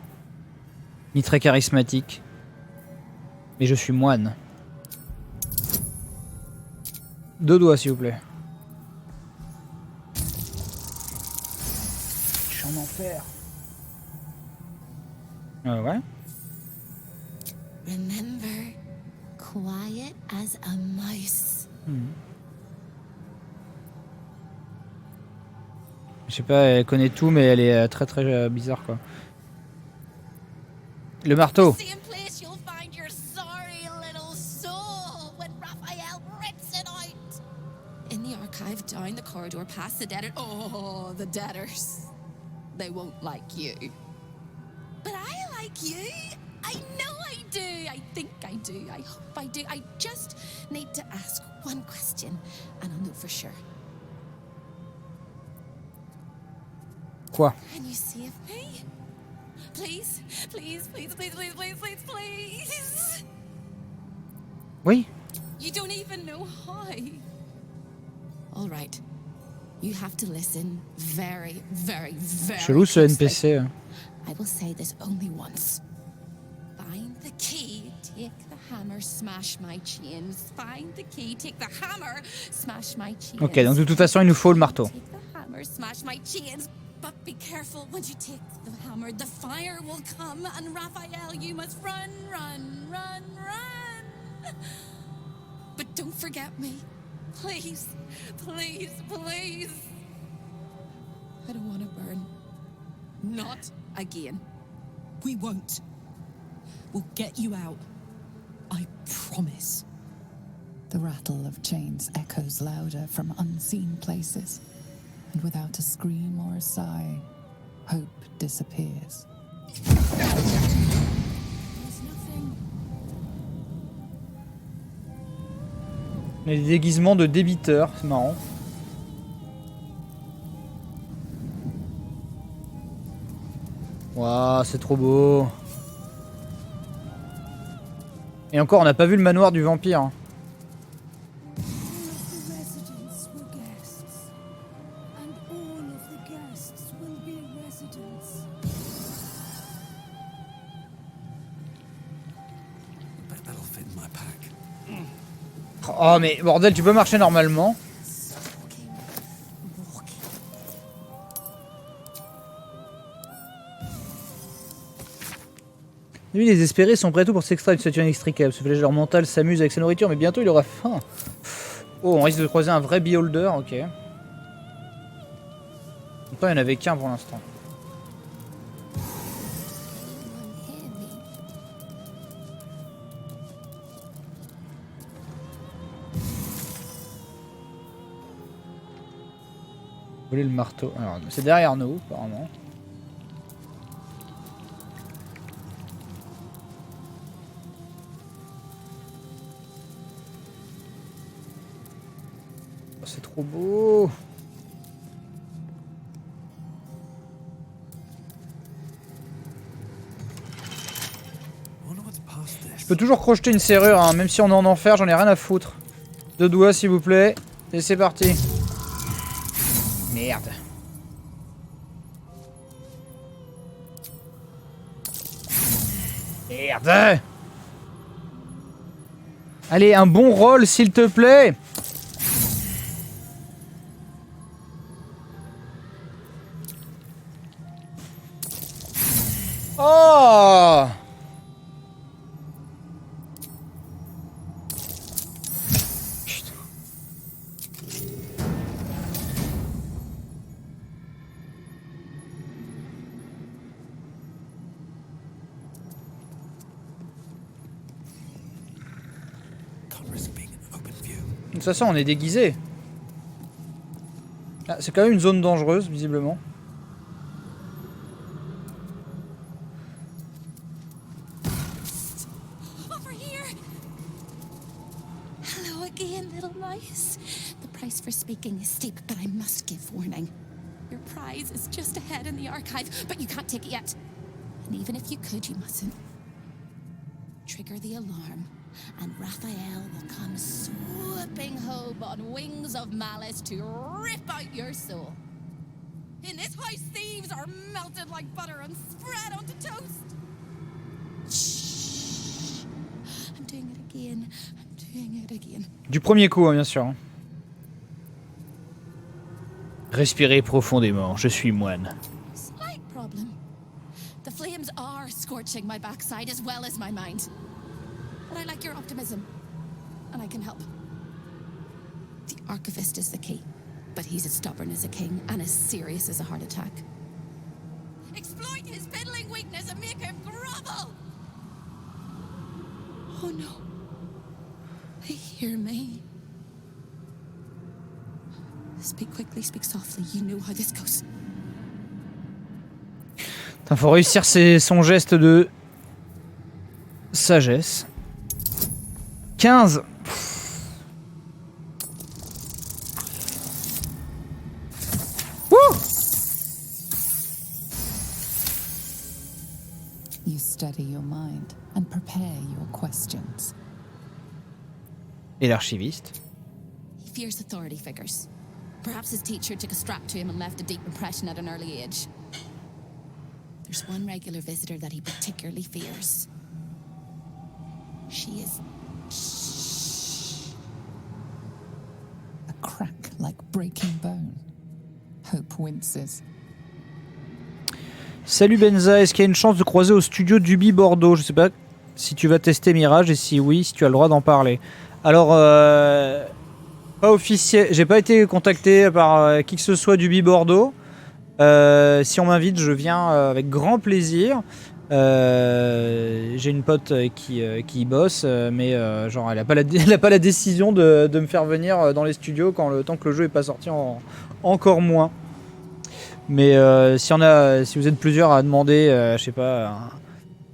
[SPEAKER 1] Ni très charismatique. Mais je suis moine. 2 doigts s'il vous plaît. Je suis en enfer. Ouais.
[SPEAKER 15] Remember, quiet as a mouse.
[SPEAKER 1] Je sais pas, elle connaît tout mais elle est très très bizarre quoi. Le marteau.
[SPEAKER 15] Same place you'll find your sorry little soul when Raphael rips it out. In the archive, down the corridor, past the debtor. Oh, the debtors. They won't like you. But I like you. I know I do. I think I do. I hope I do. I just need to ask one question, and I'll know for sure.
[SPEAKER 1] Quoi?
[SPEAKER 15] Can you save me? Please, please, please, please, please, please, please, please.
[SPEAKER 1] Oui.
[SPEAKER 15] You don't even know how. All right. You have to listen very, very, very
[SPEAKER 1] Chelou ce
[SPEAKER 15] closely.
[SPEAKER 1] NPC.
[SPEAKER 15] I will say this only once. Find the key, take the hammer, smash my chains. Find the key, take the hammer, smash my chains.
[SPEAKER 1] Ok, donc de toute façon il nous faut le marteau.
[SPEAKER 15] Take the hammer, smash my chains. But be careful, when you take the hammer, the fire will come, and Raphael, you must run, run, run, run. But don't forget me. Please, please, please. I don't want to burn. Not again.
[SPEAKER 9] We won't. We'll get you out. I promise.
[SPEAKER 7] The rattle of chains echoes louder from unseen places, and without a scream or a sigh, hope disappears.
[SPEAKER 15] There's nothing.
[SPEAKER 1] On a des déguisements de débiteurs, c'est marrant. Waouh, c'est trop beau. Et encore, on n'a pas vu le manoir du vampire. Oh mais bordel, tu peux marcher normalement. Lui, les espérés sont prêts à tout pour s'extraire d'une situation inextricable. Ce villageur mental s'amuse avec sa nourriture, mais bientôt il aura faim. Oh, on risque de croiser un vrai beholder, ok. Pourtant, il n'y en avait qu'un pour l'instant. Voler le marteau. Alors, c'est derrière nous, apparemment. Oh, c'est trop beau. Je peux toujours crocheter une serrure, hein, même si on est en enfer, j'en ai rien à foutre. 2 doigts, s'il vous plaît. Et c'est parti. Merde. Merde! Allez, un bon roll, s'il te plaît! Oh! Putain. De toute façon, on est déguisé. Ah, c'est quand même une zone dangereuse, visiblement.
[SPEAKER 13] Over here! Hello again, little mice. The price for speaking is steep, but I must give warning. Your prize is just ahead in the archive, but you can't take it yet. And even if you could, you mustn't. Trigger the alarm, and Raphael will come swooping home on wings of malice to rip out your soul. In this house, thieves are melted like butter and spread onto toast. Shh. I'm doing it again. I'm doing it again.
[SPEAKER 1] Du premier coup, hein, bien sûr. Hein. Respirez profondément, je suis moine.
[SPEAKER 13] Slight problem. The flames are scorching my backside as well as my mind. But I like your optimism, and I can help. The Archivist is the key, but he's as stubborn as a king and as serious as a heart attack. Exploit his fiddling weakness and make him grovel! Oh no. They hear me. Speak quickly, speak softly. You know how this goes.
[SPEAKER 1] Putain, faut réussir son geste de sagesse. 15. Wouh!
[SPEAKER 7] You steady your mind and prepare your questions.
[SPEAKER 1] Et l'archiviste?
[SPEAKER 13] He fears authority figures. Perhaps his teacher took a strap to him and left a deep impression at an early age. There's one regular visitor that he particularly fears. She is...
[SPEAKER 7] A crack like breaking bone. Hope winces.
[SPEAKER 1] Salut Benzaie, est-ce qu'il y a une chance de croiser au studio d'Ubi Bordeaux? Je sais pas si tu vas tester Mirage et si oui, si tu as le droit d'en parler. Alors, pas officiel, j'ai pas été contacté par qui que ce soit d'Ubi Bordeaux. Si on m'invite, je viens avec grand plaisir. J'ai une pote qui y bosse, mais genre elle a pas la décision de me faire venir dans les studios tant que le jeu est pas sorti encore moins. Mais si vous êtes plusieurs à demander, je sais pas,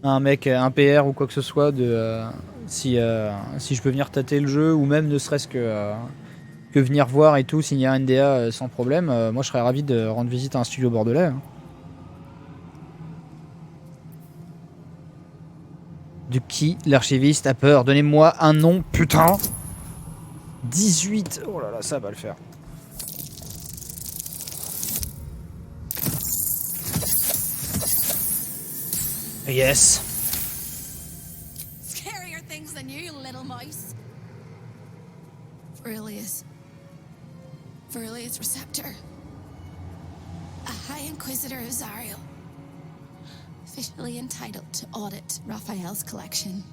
[SPEAKER 1] un mec, un PR ou quoi que ce soit, si je peux venir tâter le jeu ou même ne serait-ce que venir voir et tout, signer un NDA sans problème, moi je serais ravi de rendre visite à un studio bordelais. Hein. De qui l'archiviste a peur? Donnez-moi un nom, putain. 18. Oh là là, ça va le faire. Yes.
[SPEAKER 13] Scarier things than you, little mouse. Verilius Receptor. A High Inquisitor of Zariel. Officially entitled to audit Raphael's collection.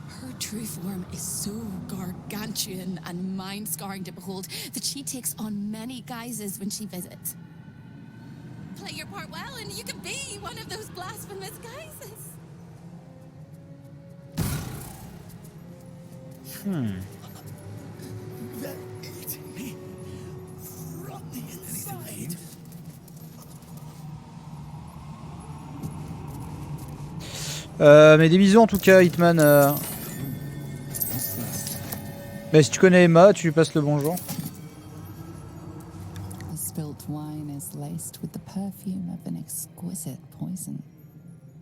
[SPEAKER 13] Her true form is so gargantuan and mind-scarring to behold that she takes on many guises when she visits. Play your part well and you can be one of those blasphemous guises.
[SPEAKER 16] They're eating me from the inside.
[SPEAKER 1] Mais des bisous en tout cas, Hitman. Bah, si tu connais Emma, tu lui passes le bonjour.
[SPEAKER 7] The spilt wine is laced with the perfume of an exquisite poison.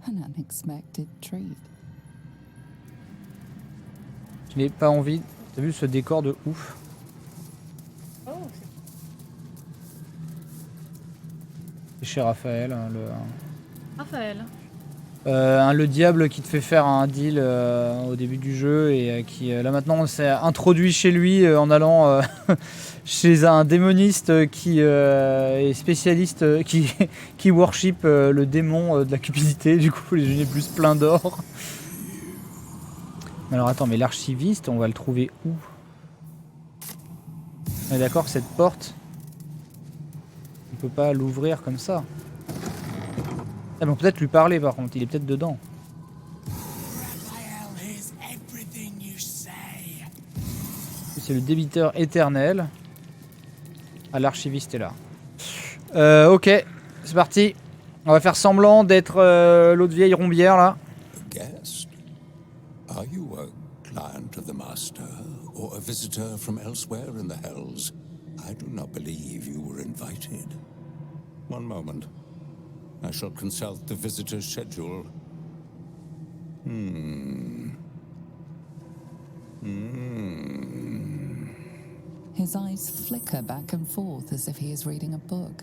[SPEAKER 7] An unexpected treat.
[SPEAKER 1] Je n'ai pas envie. T'as vu ce décor de ouf?
[SPEAKER 8] Oh,
[SPEAKER 1] c'est chez Raphaël. Hein,
[SPEAKER 8] Raphaël.
[SPEAKER 1] Le diable qui te fait faire un deal au début du jeu et qui là maintenant s'est introduit chez lui en allant chez un démoniste qui est spécialiste, qui worship le démon de la cupidité. Du coup, les génies plus plein d'or. Alors attends, mais l'archiviste, on va le trouver où? On est d'accord que cette porte, on peut pas l'ouvrir comme ça. Ah, mais on peut peut-être lui parler par contre, il est peut-être dedans. C'est le débiteur éternel. Ah, l'archiviste est là. Ok, c'est parti. On va faire semblant d'être l'autre vieille rombière là.
[SPEAKER 11] Guest? Are you a client of the Master, or a visitor from elsewhere in the Hells? I do not believe you were invited. One moment. I shall consult the visitor's schedule.
[SPEAKER 7] His eyes flicker back and forth as if he is reading a book.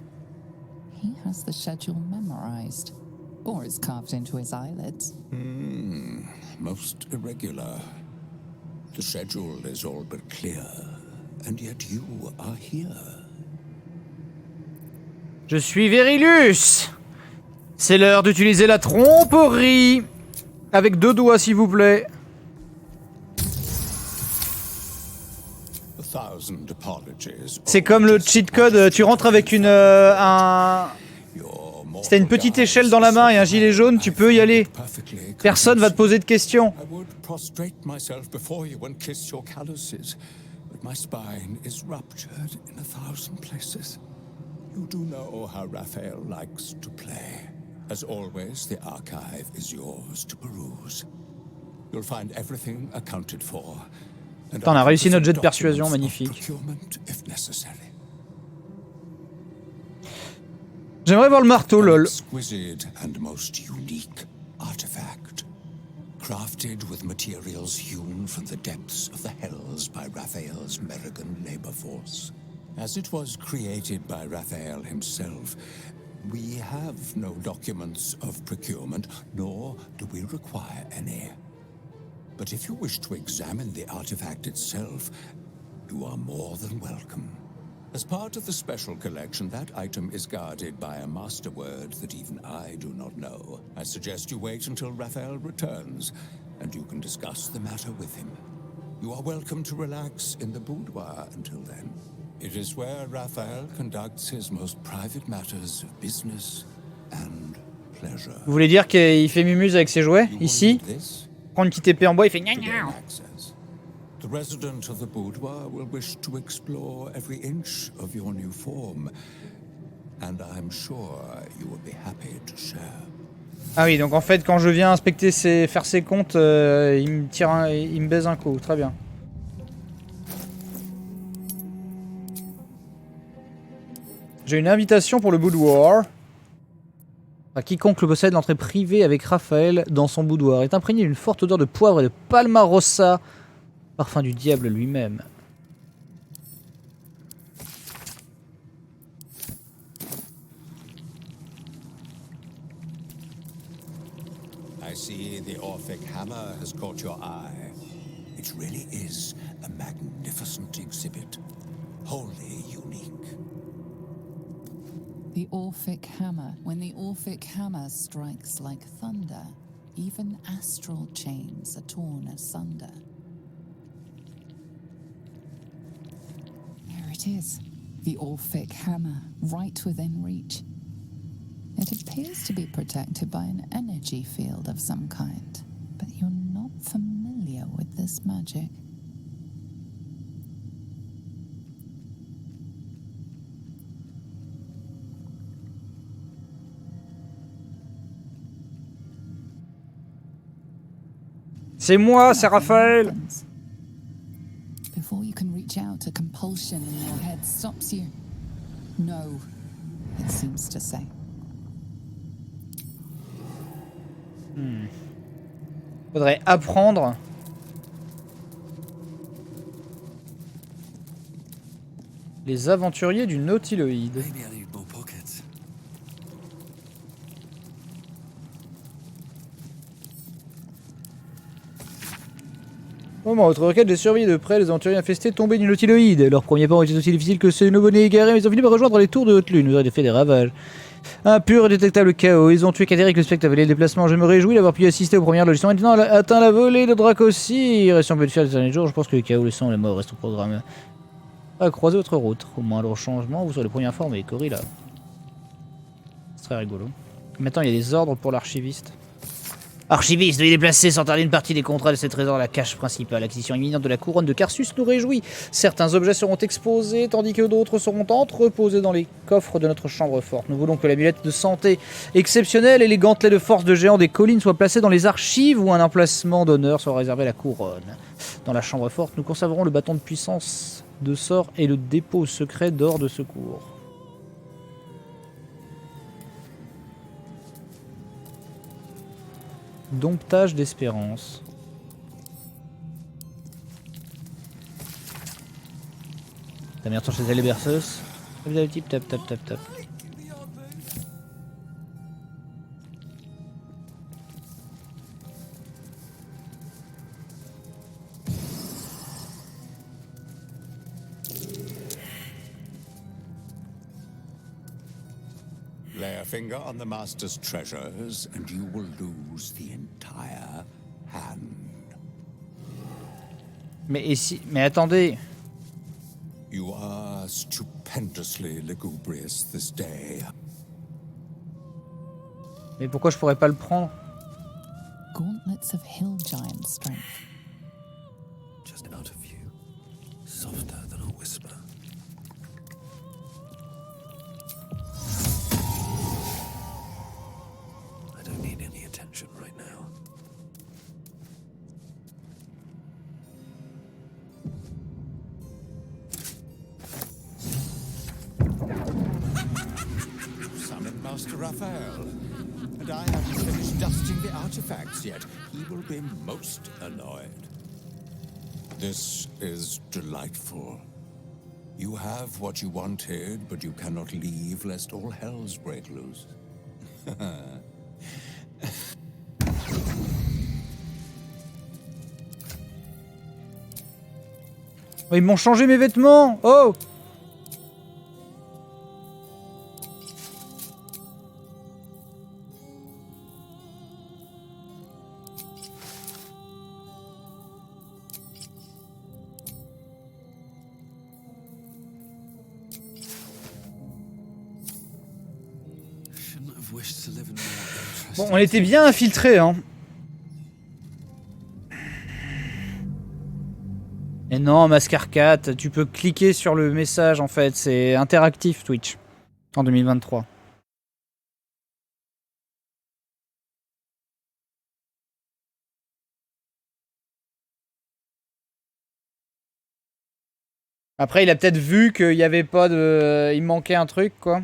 [SPEAKER 7] He has the schedule memorized, or it's carved into his eyelids.
[SPEAKER 11] Most irregular. The schedule is all but clear, and yet you are here.
[SPEAKER 1] Je suis Vérilus. C'est l'heure d'utiliser la tromperie. Avec 2 doigts s'il vous plaît. C'est comme le cheat code, tu rentres avec une si t'as une petite échelle dans la main et un gilet jaune, tu peux y aller. Personne va te poser de questions.
[SPEAKER 11] You do know how Raphael likes to play. As always, the archive is yours to peruse. You'll find everything accounted for.
[SPEAKER 1] Putain, on a réussi notre jet de persuasion, magnifique. J'aimerais voir le marteau, lol.
[SPEAKER 11] Exquisite and most unique artifact. Crafted with materials hewn from the depths of the Hells by Raphael's Merrigan labor force. As it was created by Raphael himself, we have no documents of procurement, nor do we require any. But if you wish to examine the artifact itself, you are more than welcome. As part of the special collection, that item is guarded by a master word that even I do not know. I suggest you wait until Raphael returns, and you can discuss the matter with him. You are welcome to relax in the boudoir until then. It is where Raphael conducts his most private matters of business and pleasure.
[SPEAKER 1] Vous voulez dire qu'il fait mumuse avec ses jouets, ici? Prend une petite épée en bois, il fait gna gna.
[SPEAKER 11] The resident of the boudoir will wish to explore every inch of your new form, and I'm sure you will be happy to share.
[SPEAKER 1] Ah oui, donc en fait, quand je viens inspecter faire ses comptes, il me baise un coup, très bien. J'ai une invitation pour le boudoir. À quiconque le possède, l'entrée privée avec Raphaël dans son boudoir est imprégnée d'une forte odeur de poivre et de palmarossa, parfum du diable lui-même.
[SPEAKER 11] I see the Orphic hammer has caught your eye. It really is a magnificent exhibit, wholly unique.
[SPEAKER 7] The Orphic hammer. When the Orphic hammer strikes like thunder, even astral chains are torn asunder. There it is, the Orphic hammer, right within reach. It appears to be protected by an energy field of some kind, but you're not familiar with this magic.
[SPEAKER 1] C'est moi, c'est Raphaël.
[SPEAKER 7] Before you can reach out, a compulsion in your head stops you. No, it seems to say.
[SPEAKER 1] Faudrait apprendre. Les aventuriers du Nautiloïde. Moment, autre requête, j'ai surveillé de près les aventuriers infestés tombés du nautiloïde. Leur premier pas était aussi difficile que ceux nouveau-nés égarés, mais ils ont fini par rejoindre les tours de Haute-Lune. Nous aurions fait des ravages. Un pur et détectable chaos. Ils ont tué Catéric le spectre avait les déplacements. Je me réjouis d'avoir pu assister aux premières logistiques. Maintenant, elle a atteint la volée de Dracosir. Et si on peut le faire les derniers jours, je pense que le chaos, le sang, les morts restent au programme. À croiser votre route. Au moindre changement, vous serez le premier informé. Cory là. Ce serait rigolo. Maintenant, il y a des ordres pour l'archiviste. Archiviste, veuillez déplacer sans tarder une partie des contrats de ces trésors à la cache principale. L'acquisition imminente de la couronne de Carsus nous réjouit. Certains objets seront exposés, tandis que d'autres seront entreposés dans les coffres de notre chambre forte. Nous voulons que l'amulette de santé exceptionnelle et les gantelets de force de géant des collines soient placés dans les archives où un emplacement d'honneur soit réservé à la couronne. Dans la chambre forte, nous conserverons le bâton de puissance de sort et le dépôt secret d'or de secours. Domptage d'espérance. Ta mère chez elle les berceuses. Tap tap tap tap tap.
[SPEAKER 18] Lay a finger on the master's treasures, and you will lose the entire hand.
[SPEAKER 1] Mais attendez.
[SPEAKER 18] You are stupendously lugubrious this day.
[SPEAKER 1] Mais pourquoi je pourrais pas le prendre?
[SPEAKER 7] Gauntlets of hill giant strength.
[SPEAKER 17] Just out of view, softer than a whisper. I don't need any attention right now.
[SPEAKER 18] Summon Master Raphael, and I haven't finished dusting the artifacts yet. He will be most annoyed. This is delightful. You have what you wanted, but you cannot leave lest all hells break loose.
[SPEAKER 1] Oh, ils m'ont changé mes vêtements. Oh. Bon, on était bien infiltrés, hein. Et non, Mascar4, tu peux cliquer sur le message en fait, c'est interactif Twitch en 2023. Après, il a peut-être vu qu'il y avait pas de... Il manquait un truc, quoi.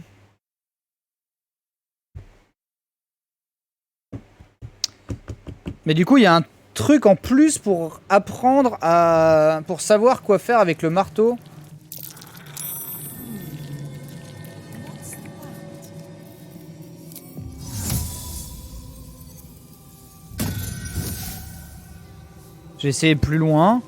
[SPEAKER 1] Mais du coup, il y a un truc en plus pour apprendre à... pour savoir quoi faire avec le marteau. J'ai essayé plus loin.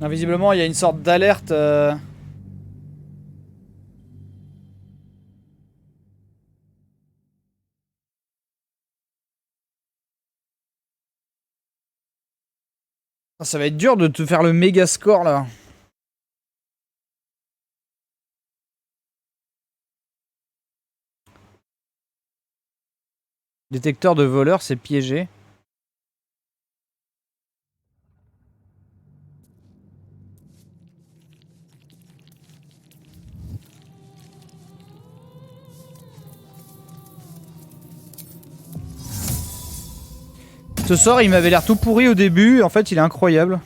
[SPEAKER 1] Visiblement, il y a une sorte d'alerte. Ça va être dur de te faire le méga score là. Détecteur de voleurs, c'est piégé. Ce sort, il m'avait l'air tout pourri au début. En fait, il est incroyable.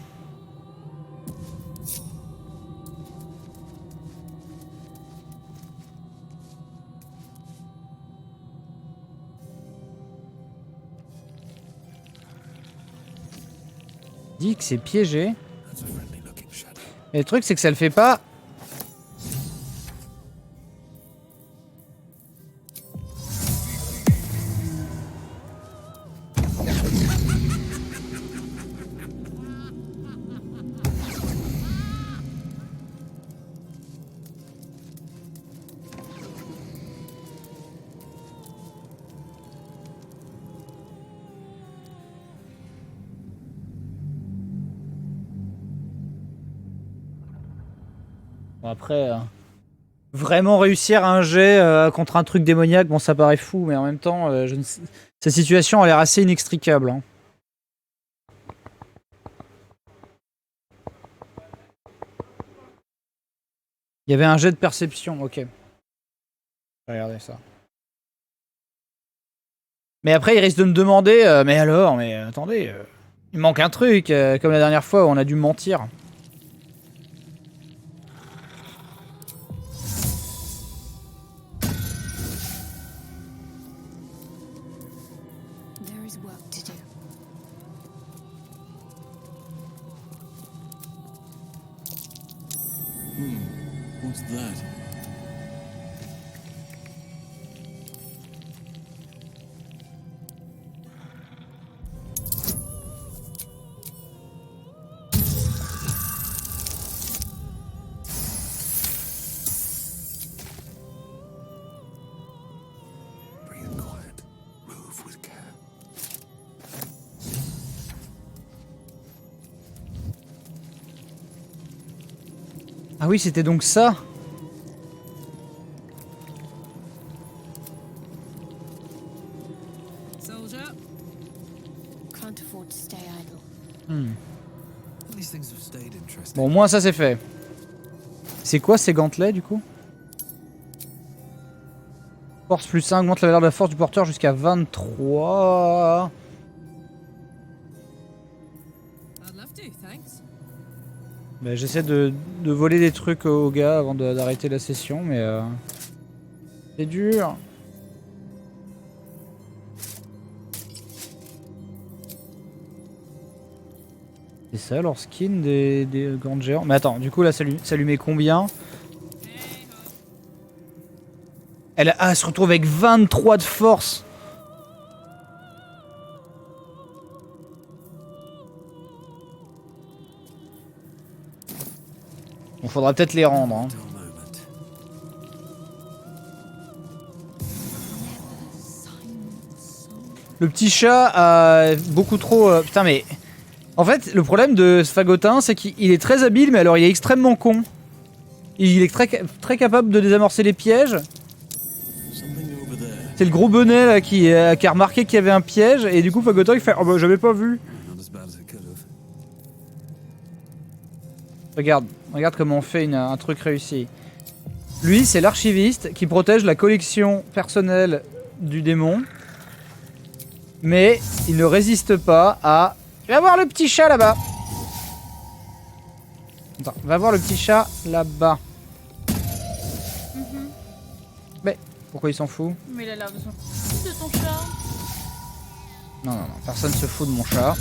[SPEAKER 1] Dit que c'est piégé. Et le truc, c'est que ça le fait pas. Bon, après, vraiment réussir un jet contre un truc démoniaque, bon, ça paraît fou, mais en même temps, cette situation a l'air assez inextricable. Hein. Il y avait un jet de perception, ok. Regardez ça. Mais après, il risque de me demander, mais alors, mais attendez, il manque un truc, comme la dernière fois où on a dû mentir.
[SPEAKER 3] What's that?
[SPEAKER 1] Ah oui, c'était donc ça. Bon, au moins ça c'est fait. C'est quoi ces gantelets du coup? Force plus 1 augmente la valeur de la force du porteur jusqu'à 23. Bah, j'essaie de voler des trucs aux gars avant d'arrêter la session, mais c'est dur. C'est ça leur skin des grands géants. Mais attends, du coup là ça lui met combien? Elle se retrouve avec 23 de force. Bon, faudra peut-être les rendre. Hein. Le petit chat a beaucoup trop... Putain mais... En fait, le problème de ce fagotin, c'est qu'il est très habile, mais alors il est extrêmement con. Il est très capable de désamorcer les pièges. C'est le gros bonnet là qui a remarqué qu'il y avait un piège, et du coup fagotin il fait « Oh bah j'avais pas vu ». Regarde comment on fait un truc réussi. Lui, c'est l'archiviste qui protège la collection personnelle du démon. Mais il ne résiste pas à... Va voir le petit chat là-bas. Attends, va voir le petit chat là-bas. Mais pourquoi il s'en fout?
[SPEAKER 8] Mais il a l'air de s'en foutre de son chat.
[SPEAKER 1] Non, personne se fout de mon chat.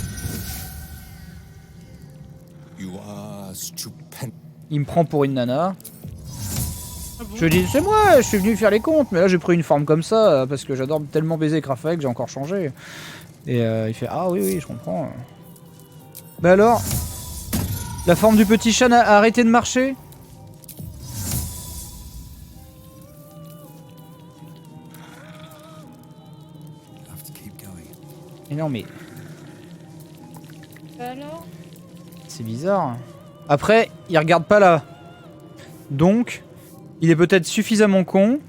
[SPEAKER 1] Il me prend pour une nana. Ah bon? Je lui dis, c'est moi, je suis venu faire les comptes, mais là j'ai pris une forme comme ça, parce que j'adore tellement baiser Krafek que j'ai encore changé. Et il fait, ah oui, je comprends. Bah alors, la forme du petit chat a arrêté de marcher? Et non mais...
[SPEAKER 8] Alors?
[SPEAKER 1] C'est bizarre. Après, il regarde pas là. Donc, il est peut-être suffisamment con.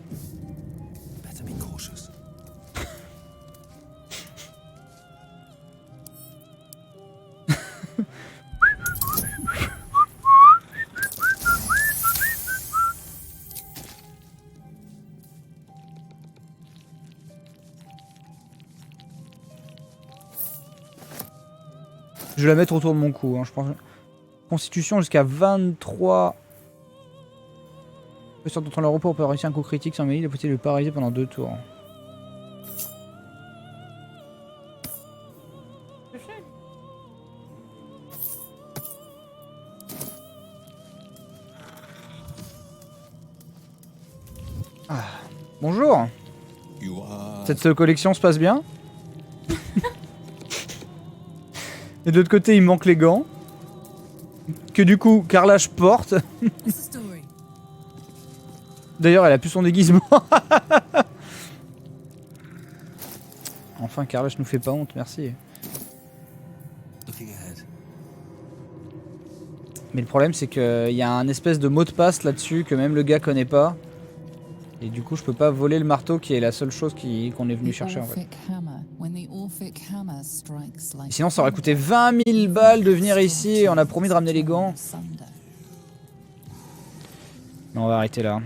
[SPEAKER 1] Je vais la mettre autour de mon cou, hein, je pense. Constitution jusqu'à 23. Peut sortir dans le repos pour réussir un coup critique sans mêler, il est possible de le paralyser pendant 2 tours. Bonjour. Cette collection se passe bien. Et de l'autre côté, il manque les gants. Que du coup, Carrelage porte. D'ailleurs, elle a plus son déguisement. Enfin, Carrelage nous fait pas honte, merci. Mais le problème, c'est qu'il y a un espèce de mot de passe là-dessus que même le gars connaît pas. Et du coup, je peux pas voler le marteau qui est la seule chose qu'on est venu chercher en fait. Et sinon, ça aurait coûté 20 000 balles de venir ici et on a promis de ramener les gants. Mais on va arrêter là.